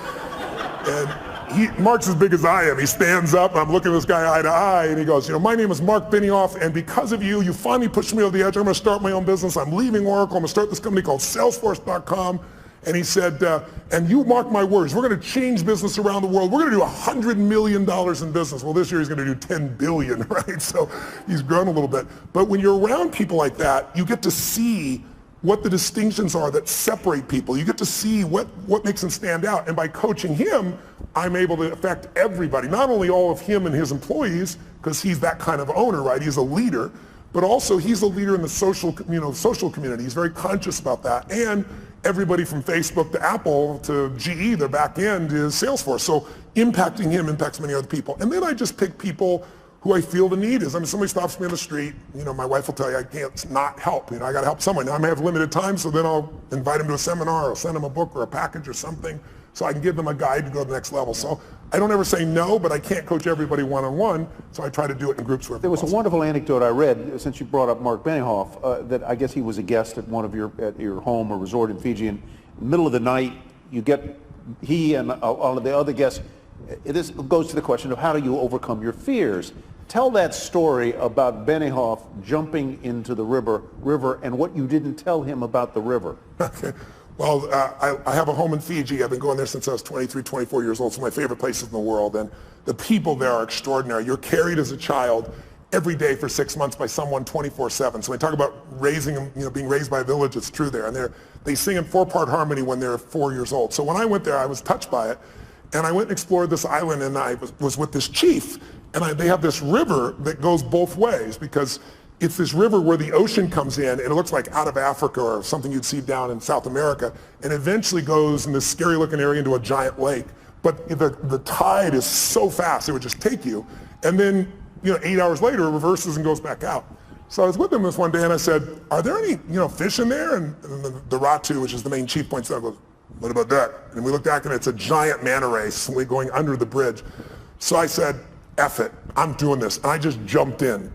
And Mark's as big as I am. He stands up, and I'm looking at this guy eye to eye, and he goes, my name is Mark Benioff, and because of you, you finally pushed me over the edge. I'm going to start my own business. I'm leaving Oracle. I'm going to start this company called Salesforce.com. And he said, and you mark my words, we're going to change business around the world. We're going to do $100 million in business. Well, this year he's going to do 10 billion, right? So he's grown a little bit. But when you're around people like that, you get to see what the distinctions are that separate people. You get to see what makes them stand out. And by coaching him, I'm able to affect everybody, not only all of him and his employees, because he's that kind of owner, right? He's a leader, but also he's a leader in the social community. He's very conscious about that. And everybody from Facebook to Apple to GE, their back end is Salesforce. So impacting him impacts many other people. And then I just pick people who I feel the need is. I mean, somebody stops me on the street, my wife will tell you I can't not help. I got to help someone. Now I may have limited time, so then I'll invite them to a seminar or send them a book or a package or something so I can give them a guide to go to the next level. So I don't ever say no, but I can't coach everybody one-on-one, so I try to do it in groups where there was a wonderful anecdote I read, since you brought up Mark Benioff, that I guess he was a guest at at your home or resort in Fiji, and in the middle of the night, he and all of the other guests, this goes to the question of how do you overcome your fears. Tell that story about Benioff jumping into the river and what you didn't tell him about the river. Okay. Well, I have a home in Fiji. I've been going there since I was 23, 24 years old. It's one of my favorite places in the world. And the people there are extraordinary. You're carried as a child every day for 6 months by someone 24/7. So when we talk about raising them, being raised by a village, it's true there. And they sing in 4-part harmony when they're 4 years old. So when I went there, I was touched by it. And I went and explored this island, and I was with this chief. And they have this river that goes both ways, because it's this river where the ocean comes in, and it looks like out of Africa or something you'd see down in South America, and eventually goes in this scary looking area into a giant lake. But the tide is so fast, it would just take you. And then 8 hours later, it reverses and goes back out. So I was with him this one day, and I said, are there any fish in there? And the Ratu, which is the main chief, points out, goes, what about that? And we looked back, and it's a giant manta ray going under the bridge. So I said, F it, I'm doing this. And I just jumped in.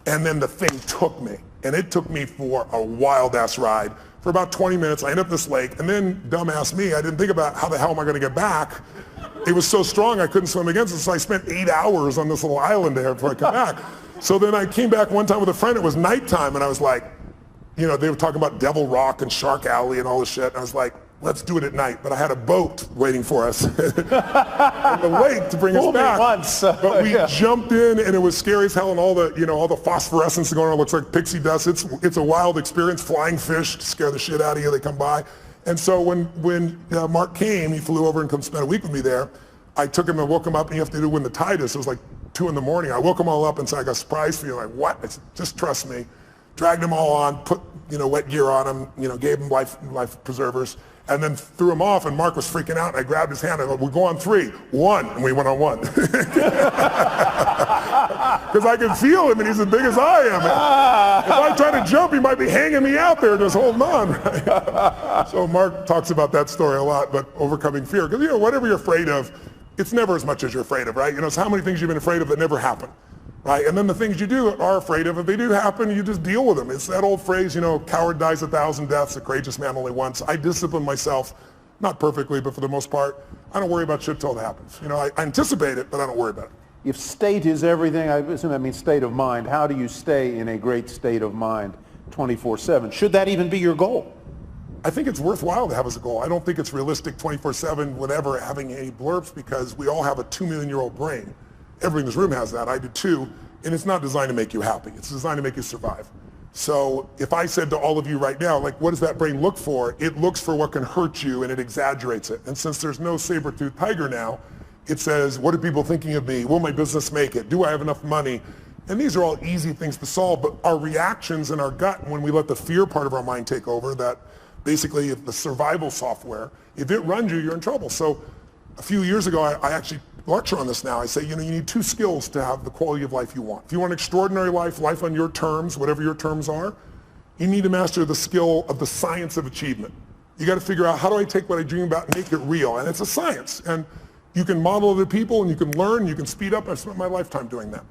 And then the thing took me. And it took me for a wild-ass ride. For about 20 minutes, I ended up this lake. And then, dumbass me, I didn't think about how the hell am I going to get back. It was so strong I couldn't swim against it. So I spent 8 hours on this little island there before I came back. So then I came back one time with a friend. It was nighttime. And I was like, they were talking about Devil Rock and Shark Alley and all this shit. And I was like, let's do it at night. But I had a boat waiting for us in the lake to bring us back. But we jumped in, and it was scary as hell, and all the phosphorescence going on. It looks like pixie dust. It's a wild experience. Flying fish scare the shit out of you. They come by. And so when Mark came, he flew over and come spend a week with me there. I took him and woke him up, and you have to do when the tide is. It was like 2 in the morning. I woke them all up and said, I got a surprise for you. Like, what? I said, just trust me. Dragged them all on, put wet gear on them, gave them life preservers, and then threw him off, and Mark was freaking out, and I grabbed his hand. I go, we'll go on 3, 1, and we went on 1. Because I can feel him, and he's as big as I am. If I try to jump, he might be hanging me out there just holding on. Right? So Mark talks about that story a lot, but overcoming fear. Because, whatever you're afraid of, it's never as much as you're afraid of, right? So how many things you've been afraid of that never happen? Right? And then the things you are afraid of, if they do happen, you just deal with them. It's that old phrase, coward dies 1,000 deaths, a courageous man only once. I discipline myself, not perfectly, but for the most part, I don't worry about shit till it happens. I anticipate it, but I don't worry about it. If state is everything, I assume that means state of mind. How do you stay in a great state of mind 24/7? Should that even be your goal? I think it's worthwhile to have as a goal. I don't think it's realistic 24/7 whenever having any blurbs, because we all have a 2-million-year-old brain. Everybody in this room has that. I do too. And it's not designed to make you happy. It's designed to make you survive. So if I said to all of you right now, what does that brain look for? It looks for what can hurt you, and it exaggerates it. And since there's no saber-toothed tiger now, it says, what are people thinking of me? Will my business make it? Do I have enough money? And these are all easy things to solve, but our reactions in our gut, when we let the fear part of our mind take over, that basically the survival software, if it runs you, you're in trouble. So a few years ago, I actually lecture on this now. I say, you need 2 skills to have the quality of life you want. If you want an extraordinary life on your terms, whatever your terms are, you need to master the skill of the science of achievement. You got to figure out, how do I take what I dream about and make it real? And it's a science. And you can model other people, and you can learn, you can speed up. I've spent my lifetime doing that.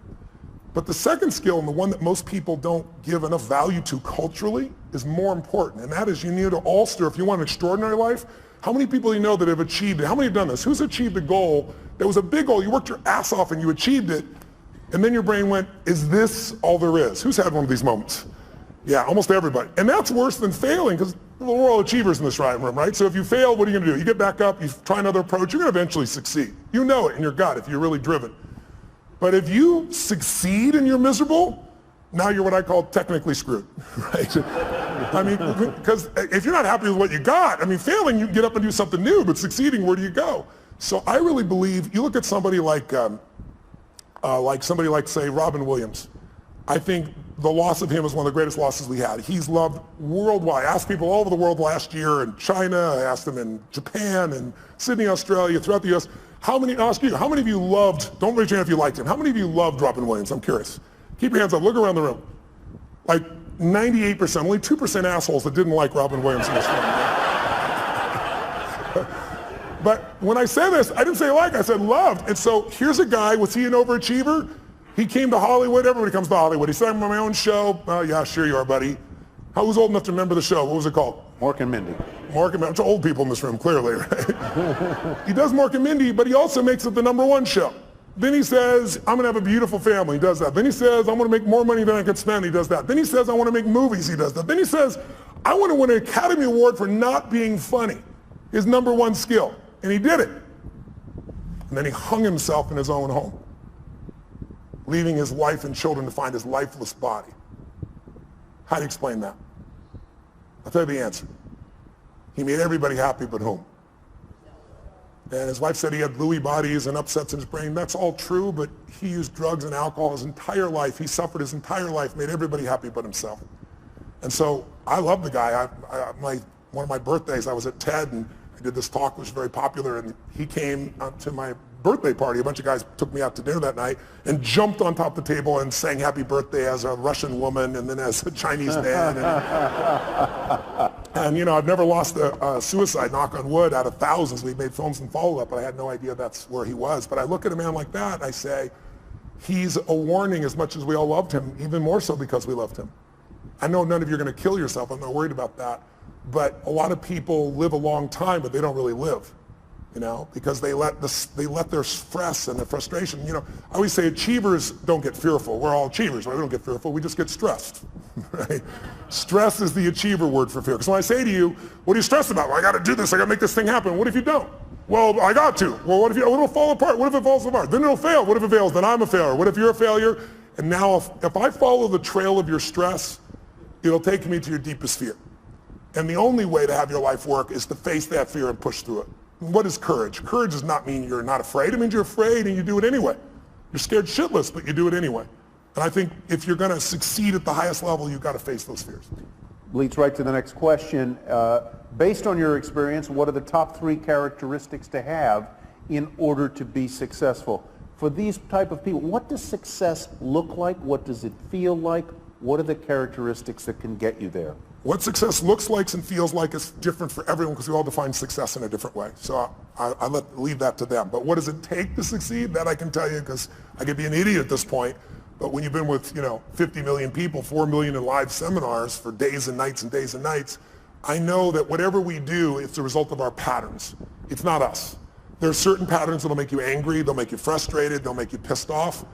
But the second skill, and the one that most people don't give enough value to culturally, is more important. And that is, you need to alter, if you want an extraordinary life, how many people you know that have achieved it? How many have done this? Who's achieved a goal that was a big goal? You worked your ass off and you achieved it, and then your brain went, is this all there is? Who's had one of these moments? Yeah, almost everybody. And that's worse than failing, because we're all achievers in this room, right? So if you fail, what are you going to do? You get back up, you try another approach, you're going to eventually succeed. You know it in your gut if you're really driven. But if you succeed and you're miserable, now you're what I call technically screwed, right? I mean, because if you're not happy with what you got, I mean, failing, you can get up and do something new, but succeeding, where do you go? So I really believe, you look at somebody like say, Robin Williams. I think the loss of him is one of the greatest losses we had. He's loved worldwide. I asked people all over the world last year, in China, I asked them in Japan and Sydney, Australia, throughout the US, how many of you loved, don't raise your hand if you liked him, how many of you loved Robin Williams? I'm curious. Keep your hands up, look around the room. Like 98%, only 2% assholes that didn't like Robin Williams in this room. But when I say this, I didn't say like, I said loved. And so here's a guy, was he an overachiever? He came to Hollywood, everybody comes to Hollywood. He said, I'm on my own show. Oh yeah, sure you are, buddy. I was old enough to remember the show. What was it called? Mork and Mindy. Mork and Mindy. It's old people in this room, clearly, right? He does Mork and Mindy, but he also makes it the #1 show. Then he says, I'm going to have a beautiful family. He does that. Then he says, I'm going to make more money than I can spend. He does that. Then he says, I want to make movies. He does that. Then he says, I want to win an Academy Award for not being funny. His #1 skill. And he did it. And then he hung himself in his own home, leaving his wife and children to find his lifeless body. How do you explain that? I'll tell you the answer. He made everybody happy but whom? And his wife said he had Lewy bodies and upsets in his brain. That's all true, but he used drugs and alcohol his entire life. He suffered his entire life, made everybody happy but himself. And so I love the guy. One of my birthdays, I was at TED, and I did this talk, which was very popular, and he came to my birthday party. A bunch of guys took me out to dinner that night and jumped on top of the table and sang happy birthday as a Russian woman and then as a Chinese man. And you know, I've never lost a suicide, knock on wood, out of thousands. We've made films and follow-up, but I had no idea that's where he was. But I look at a man like that and I say, he's a warning as much as we all loved him, even more so because we loved him. I know none of you are going to kill yourself. I'm not worried about that. But a lot of people live a long time, but they don't really live. You know, because they let their stress and their frustration, you know, I always say achievers don't get fearful. We're all achievers, right? We don't get fearful, we just get stressed, right? Stress is the achiever word for fear. Because when I say to you, what are you stressed about? Well, I got to do this, I got to make this thing happen. What if you don't? Well, I got to. Well, what if it'll fall apart? What if it falls apart? Then it'll fail. What if it fails? Then I'm a failure. What if you're a failure? And now if I follow the trail of your stress, it'll take me to your deepest fear. And the only way to have your life work is to face that fear and push through it. What is courage? Courage does not mean you're not afraid. It means you're afraid and you do it anyway. You're scared shitless, but you do it anyway. And I think if you're going to succeed at the highest level, you've got to face those fears. Leads right to the next question. Based on your experience, what are the top 3 characteristics to have in order to be successful? For these type of people, what does success look like? What does it feel like? What are the characteristics that can get you there? What success looks like and feels like is different for everyone because we all define success in a different way. So I leave that to them. But what does it take to succeed? That I can tell you because I could be an idiot at this point. But when you've been with 50 million people, 4 million in live seminars for days and nights and days and nights, I know that whatever we do, it's a result of our patterns. It's not us. There are certain patterns that'll make you angry, they'll make you frustrated, they'll make you pissed off.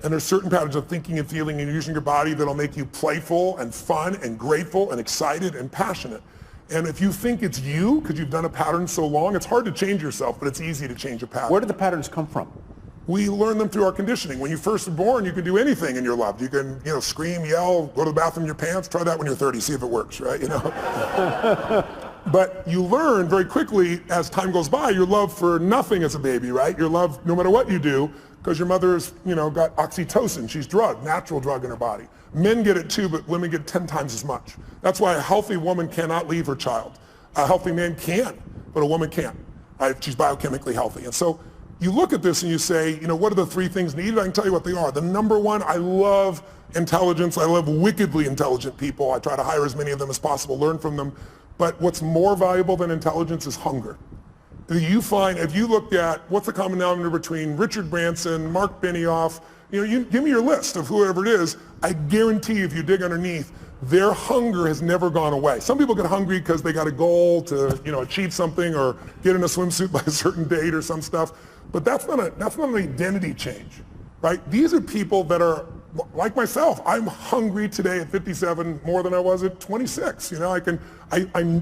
And there's certain patterns of thinking and feeling and using your body that'll make you playful and fun and grateful and excited and passionate. And if you think it's you, because you've done a pattern so long, it's hard to change yourself, but it's easy to change a pattern. Where do the patterns come from? We learn them through our conditioning. When you first are born, you can do anything and you're loved. You can, scream, yell, go to the bathroom in your pants. Try that when you're 30, see if it works, right? But you learn very quickly as time goes by, you're loved for nothing as a baby, right? You're loved no matter what you do because your mother's, got oxytocin. She's natural drug in her body. Men get it too, but women get 10 times as much. That's why a healthy woman cannot leave her child. A healthy man can, but a woman can't. Right? She's biochemically healthy. And so you look at this and you say, what are the 3 things needed? I can tell you what they are. The number one, I love intelligence. I love wickedly intelligent people. I try to hire as many of them as possible, learn from them. But what's more valuable than intelligence is hunger. You find, if you looked at what's the common denominator between Richard Branson, Mark Benioff, You give me your list of whoever it is. I guarantee if you dig underneath, their hunger has never gone away. Some people get hungry because they got a goal to achieve something or get in a swimsuit by a certain date or some stuff. But that's not an identity change, right? These are people that are like myself. I'm hungry today at 57 more than I was at 26. I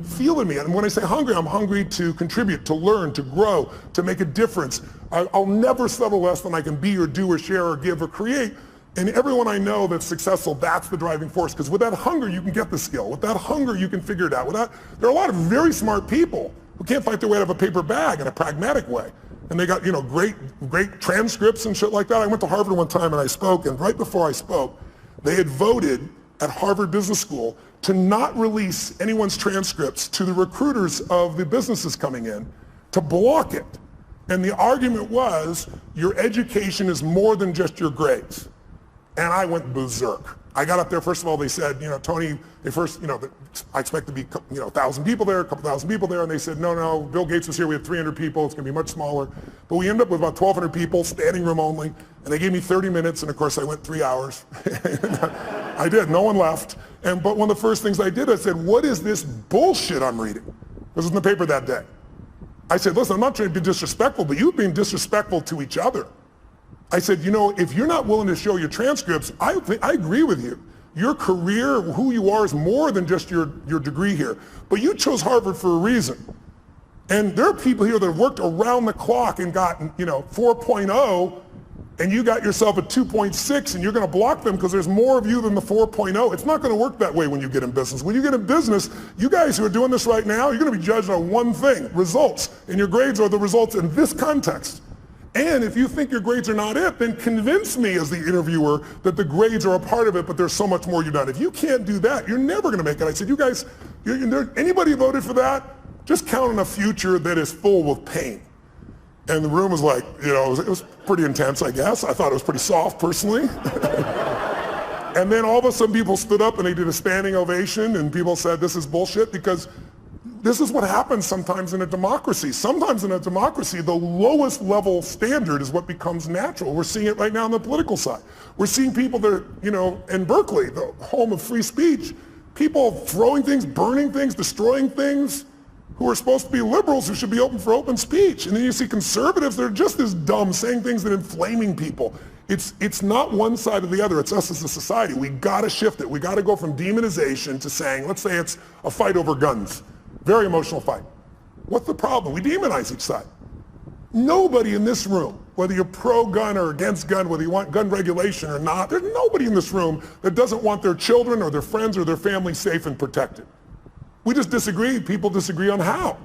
feel in me. And when I say hungry, I'm hungry to contribute, to learn, to grow, to make a difference. I'll never settle less than I can be or do or share or give or create. And everyone I know that's successful, that's the driving force. Because with that hunger, you can get the skill. With that hunger, you can figure it out. There are a lot of very smart people who can't fight their way out of a paper bag in a pragmatic way. And they got, great transcripts and shit like that. I went to Harvard one time and I spoke, and right before I spoke, they had voted at Harvard Business School to not release anyone's transcripts to the recruiters of the businesses coming in, to block it. And the argument was, your education is more than just your grades. And I went berserk. I got up there, first of all, they said, Tony, I expect to be, 1,000 people there, a couple thousand people there. And they said, no, Bill Gates was here, we had 300 people, it's gonna be much smaller. But we ended up with about 1,200 people, standing room only. And they gave me 30 minutes, and of course I went 3 hours. I did, no one left. But one of the first things I did, I said, what is this bullshit I'm reading? This was in the paper that day. I said, listen, I'm not trying to be disrespectful, but you've been disrespectful to each other. I said, if you're not willing to show your transcripts, I agree with you. Your career, who you are, is more than just your degree here. But you chose Harvard for a reason. And there are people here that have worked around the clock and gotten, 4.0, and you got yourself a 2.6, and you're going to block them because there's more of you than the 4.0. It's not going to work that way when you get in business. When you get in business, you guys who are doing this right now, you're going to be judged on one thing, results. And your grades are the results in this context. And if you think your grades are not it, then convince me as the interviewer that the grades are a part of it, but there's so much more you've done. If you can't do that, you're never going to make it. I said, you guys, anybody voted for that? Just count on a future that is full with pain. And the room was like, it was pretty intense, I guess. I thought it was pretty soft, personally. And then all of a sudden people stood up and they did a standing ovation, and people said, this is bullshit, because this is what happens sometimes in a democracy. Sometimes in a democracy, the lowest level standard is what becomes natural. We're seeing it right now on the political side. We're seeing people that are, in Berkeley, the home of free speech, people throwing things, burning things, destroying things, who are supposed to be liberals who should be open for open speech. And then you see conservatives that are just as dumb, saying things that are inflaming people. It's not one side or the other. It's us as a society. We got to shift it. We got to go from demonization to saying, let's say it's a fight over guns. Very emotional fight. What's the problem? We demonize each side. Nobody in this room, whether you're pro-gun or against gun, whether you want gun regulation or not, there's nobody in this room that doesn't want their children or their friends or their family safe and protected. We just disagree. People disagree on how.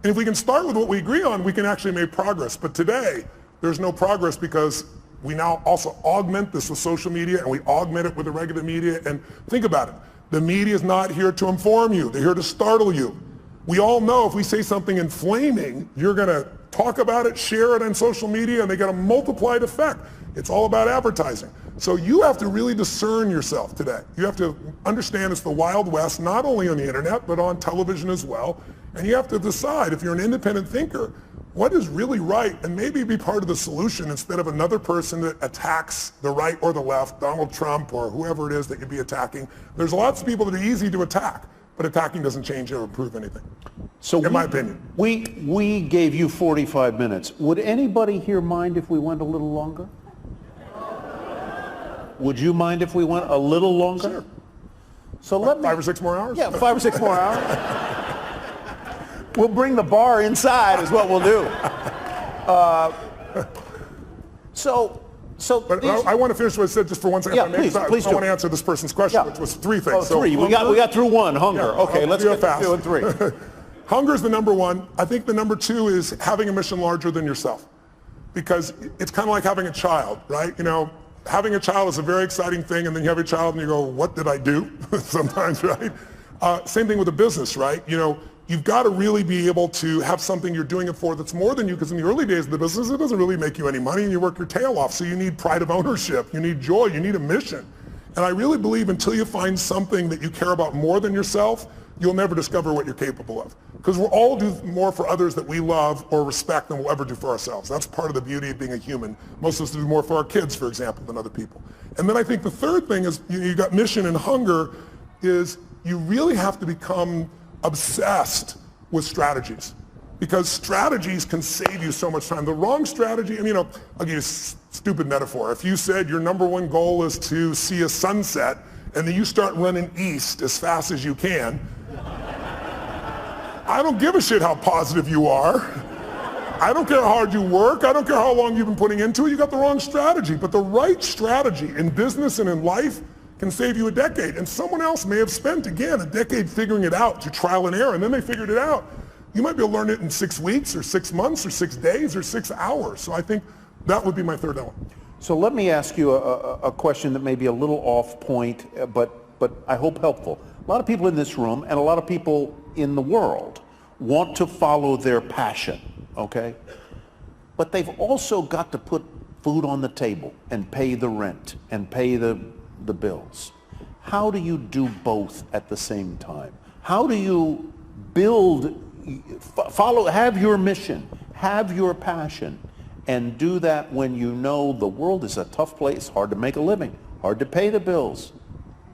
And if we can start with what we agree on, we can actually make progress. But today, there's no progress because we now also augment this with social media, and we augment it with the regular media. And think about it. The media is not here to inform you. They're here to startle you. We all know if we say something inflaming, you're going to talk about it, share it on social media, and they get a multiplied effect. It's all about advertising. So you have to really discern yourself today. You have to understand it's the Wild West, not only on the internet, but on television as well. And you have to decide, if you're an independent thinker, what is really right, and maybe be part of the solution instead of another person that attacks the right or the left, Donald Trump or whoever it is that you'd be attacking. There's lots of people that are easy to attack, but attacking doesn't change or improve anything, in my opinion. We gave you 45 minutes. Would anybody here mind if we went a little longer? Would you mind if we went a little longer? Sure. So let me... 5 or 6 more hours? Yeah, 5 or 6 more hours. We'll bring the bar inside is what we'll do. But I want to finish what I said just for 1 second. Yeah, please I want to answer this person's question, which was 3 things. Oh, 3. We got through 1, hunger. Yeah, okay, let's get to 2 and 3. Hunger is the number 1. I think the number 2 is having a mission larger than yourself. Because it's kind of like having a child, right? Having a child is a very exciting thing, and then you have a child and you go, what did I do? Sometimes, right? Same thing with a business, right? You've got to really be able to have something you're doing it for that's more than you, because in the early days of the business, it doesn't really make you any money and you work your tail off. So you need pride of ownership, you need joy, you need a mission. And I really believe until you find something that you care about more than yourself, you'll never discover what you're capable of. Because we'll all do more for others that we love or respect than we'll ever do for ourselves. That's part of the beauty of being a human. Most of us do more for our kids, for example, than other people. And then I think the third thing is, you got mission and hunger, is you really have to become obsessed with strategies. Because strategies can save you so much time. The wrong strategy, I mean, I'll give you a stupid metaphor. If you said your number one goal is to see a sunset, and then you start running east as fast as you can, I don't give a shit how positive you are. I don't care how hard you work. I don't care how long you've been putting into it. You got the wrong strategy. But the right strategy in business and in life can save you a decade. And someone else may have spent, again, a decade figuring it out through trial and error, and then they figured it out. You might be able to learn it in 6 weeks or 6 months or 6 days or 6 hours. So I think that would be my third element. So let me ask you a question that may be a little off point, but I hope helpful. A lot of people in this room and a lot of people in the world want to follow their passion, okay? But they've also got to put food on the table and pay the rent and pay the bills. How do you do both at the same time? How do you build, have your mission, have your passion, and do that when you know the world is a tough place, hard to make a living, hard to pay the bills,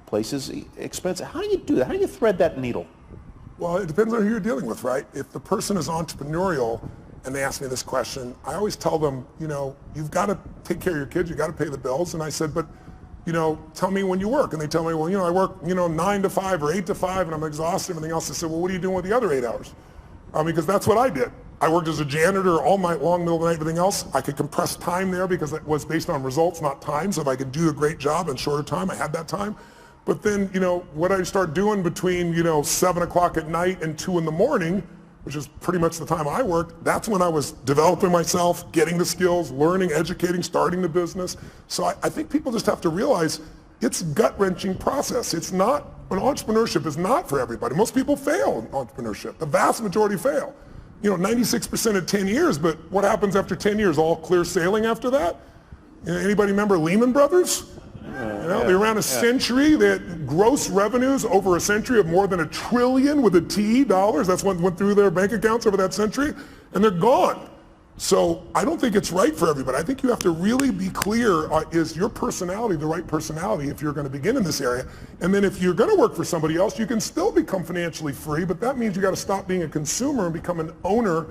places expensive? How do you do that? How do you thread that needle? Well, it depends on who you're dealing with, right? If the person is entrepreneurial and they ask me this question, I always tell them, you've got to take care of your kids, you've got to pay the bills. And I said, but, tell me when you work. And they tell me, well, I work, 9 to 5 or 8 to 5 and I'm exhausted and everything else. I said, well, what are you doing with the other 8 hours? Because that's what I did. I worked as a janitor all night long, middle of the night, everything else. I could compress time there because it was based on results, not time. So if I could do a great job in shorter time, I had that time. But then, what I start doing between, 7 o'clock at night and 2 in the morning, which is pretty much the time I worked, that's when I was developing myself, getting the skills, learning, educating, starting the business. So I think people just have to realize it's a gut-wrenching process. Entrepreneurship is not for everybody. Most people fail in entrepreneurship. The vast majority fail. 96% at 10 years, but what happens after 10 years? All clear sailing after that? Anybody remember Lehman Brothers? They ran a century. They had gross revenues over a century of more than $1 trillion with a T dollars. That's what went through their bank accounts over that century, and they're gone. So I don't think it's right for everybody. I think you have to really be clear, is your personality the right personality if you're going to begin in this area? And then if you're going to work for somebody else, you can still become financially free, but that means you got to stop being a consumer and become an owner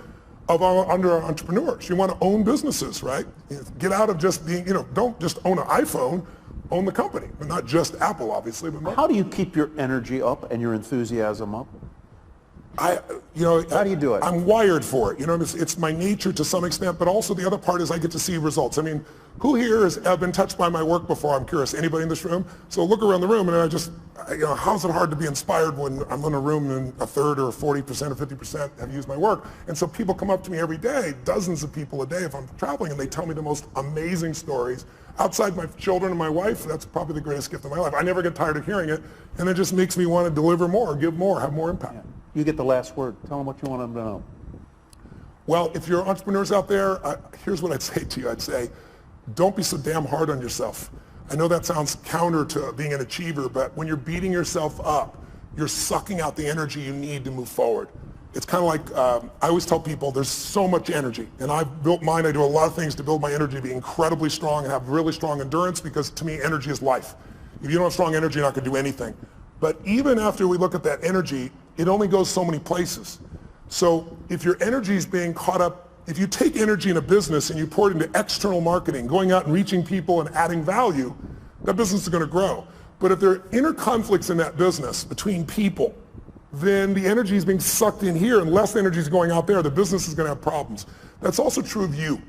of under entrepreneurs. You want to own businesses, right? Get out of just being, don't just own an iPhone, own the company, but not just Apple, obviously. But how do you keep your energy up and your enthusiasm up? How do you do it? I'm wired for it. It's my nature to some extent, but also the other part is I get to see results. I mean, who here has been touched by my work before? I'm curious. Anybody in this room? So look around the room, and how's it hard to be inspired when I'm in a room and a third or 40% or 50% have used my work? And so people come up to me every day, dozens of people a day if I'm traveling, and they tell me the most amazing stories. Outside my children and my wife, that's probably the greatest gift of my life. I never get tired of hearing it, and it just makes me want to deliver more, give more, have more impact. Yeah. You get the last word. Tell them what you want them to know. Well, if you're entrepreneurs out there, here's what I'd say to you. I'd say, don't be so damn hard on yourself. I know that sounds counter to being an achiever, but when you're beating yourself up, you're sucking out the energy you need to move forward. It's kind of like, I always tell people there's so much energy, and I've built mine. I do a lot of things to build my energy to be incredibly strong and have really strong endurance, because to me, energy is life. If you don't have strong energy, you're not going to do anything. But even after we look at that energy, it only goes so many places. So if your energy is being caught up, if you take energy in a business and you pour it into external marketing, going out and reaching people and adding value, that business is going to grow. But if there are inner conflicts in that business between people, then the energy is being sucked in here and less energy is going out there. The business is going to have problems. That's also true of you.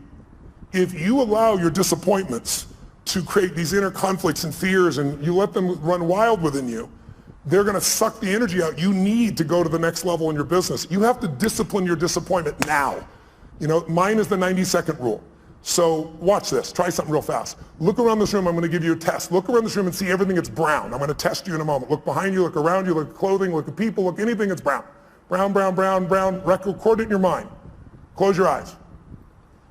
If you allow your disappointments to create these inner conflicts and fears and you let them run wild within you, they're going to suck the energy out you need to go to the next level in your business. You have to discipline your disappointment now. Mine is the 90-second rule. So watch this. Try something real fast. Look around this room. I'm going to give you a test. Look around this room and see everything that's brown. I'm going to test you in a moment. Look behind you. Look around you. Look at clothing. Look at people. Look anything that's brown. Brown, brown, brown, brown. Record it in your mind. Close your eyes.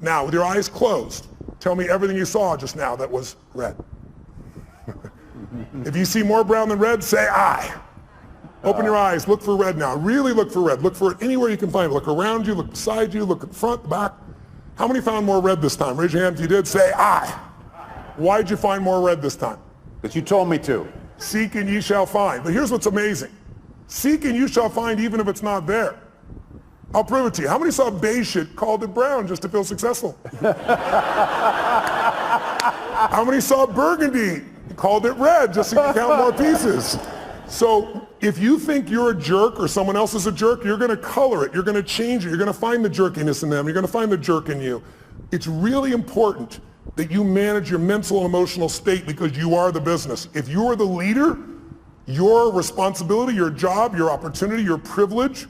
Now, with your eyes closed, tell me everything you saw just now that was red. If you see more brown than red, say I. Open your eyes, look for red now. Really look for red. Look for it anywhere you can find it. Look around you, look beside you, look at the front, the back. How many found more red this time? Raise your hand if you did. Say I. Why'd you find more red this time? That you told me to. Seek and ye shall find. But here's what's amazing. Seek and you shall find even if it's not there. I'll prove it to you. How many saw beige shit, called it brown just to feel successful? How many saw burgundy, called it red just so you can count more pieces? So if you think you're a jerk or someone else is a jerk, you're going to color it. You're going to change it. You're going to find the jerkiness in them. You're going to find the jerk in you. It's really important that you manage your mental and emotional state because you are the business. If you are the leader, your responsibility, your job, your opportunity, your privilege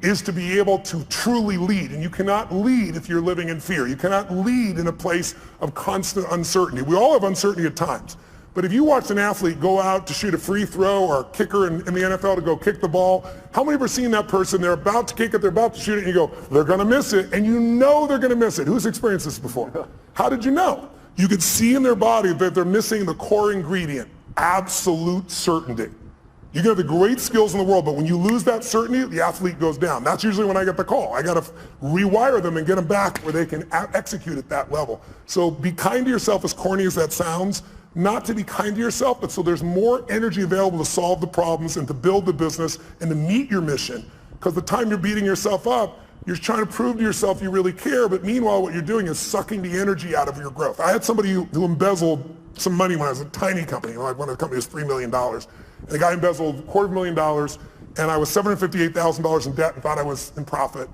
is to be able to truly lead. And you cannot lead if you're living in fear. You cannot lead in a place of constant uncertainty. We all have uncertainty at times. But if you watch an athlete go out to shoot a free throw or a kicker in the NFL to go kick the ball, how many have ever seen that person, they're about to kick it, they're about to shoot it, and you go, they're going to miss it, and you know they're going to miss it. Who's experienced this before? How did you know? You could see in their body that they're missing the core ingredient, absolute certainty. You can have the great skills in the world, but when you lose that certainty, the athlete goes down. That's usually when I get the call. I got to rewire them and get them back where they can execute at that level. So be kind to yourself, as corny as that sounds. Not to be kind to yourself, but so there's more energy available to solve the problems and to build the business and to meet your mission. Because the time you're beating yourself up, you're trying to prove to yourself you really care, but meanwhile what you're doing is sucking the energy out of your growth. I had somebody who embezzled some money when I was a tiny company, like one of the companies was $3 million. And the guy embezzled $250,000, and I was $758,000 in debt and thought I was in profit.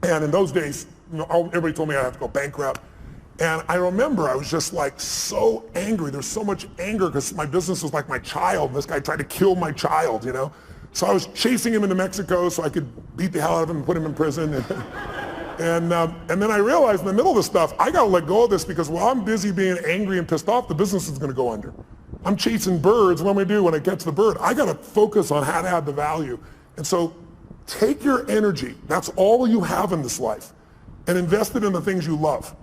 And in those days, everybody told me I had to go bankrupt. And I remember I was just like so angry. There's so much anger because my business was like my child. This guy tried to kill my child, you know? So I was chasing him into Mexico so I could beat the hell out of him and put him in prison. And then I realized in the middle of this stuff, I got to let go of this because while I'm busy being angry and pissed off, the business is going to go under. I'm chasing birds. What am I do when I catch the bird? I got to focus on how to add the value. And so take your energy. That's all you have in this life. And invest it in the things you love.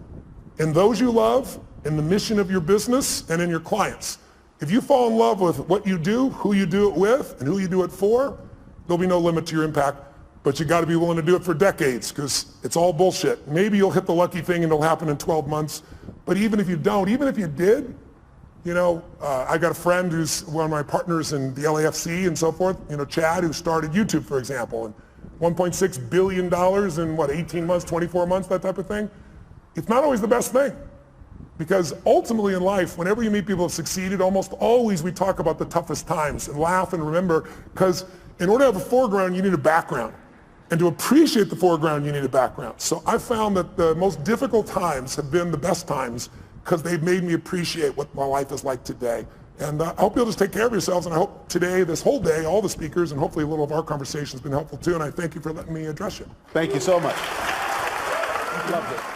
In those you love, in the mission of your business, and in your clients. If you fall in love with what you do, who you do it with, and who you do it for, there'll be no limit to your impact. But you got to be willing to do it for decades because it's all bullshit. Maybe you'll hit the lucky thing and it'll happen in 12 months. But even if you don't, even if you did, you know, I got a friend who's one of my partners in the LAFC and so forth, you know, Chad, who started YouTube, for example, and $1.6 billion in what, 18 months, 24 months, that type of thing. It's not always the best thing because ultimately in life, whenever you meet people who have succeeded, almost always we talk about the toughest times and laugh and remember because in order to have a foreground, you need a background. And to appreciate the foreground, you need a background. So I found that the most difficult times have been the best times because they've made me appreciate what my life is like today. And I hope you'll just take care of yourselves. And I hope today, this whole day, all the speakers, and hopefully a little of our conversation has been helpful too. And I thank you for letting me address you. Thank you so much. Loved it.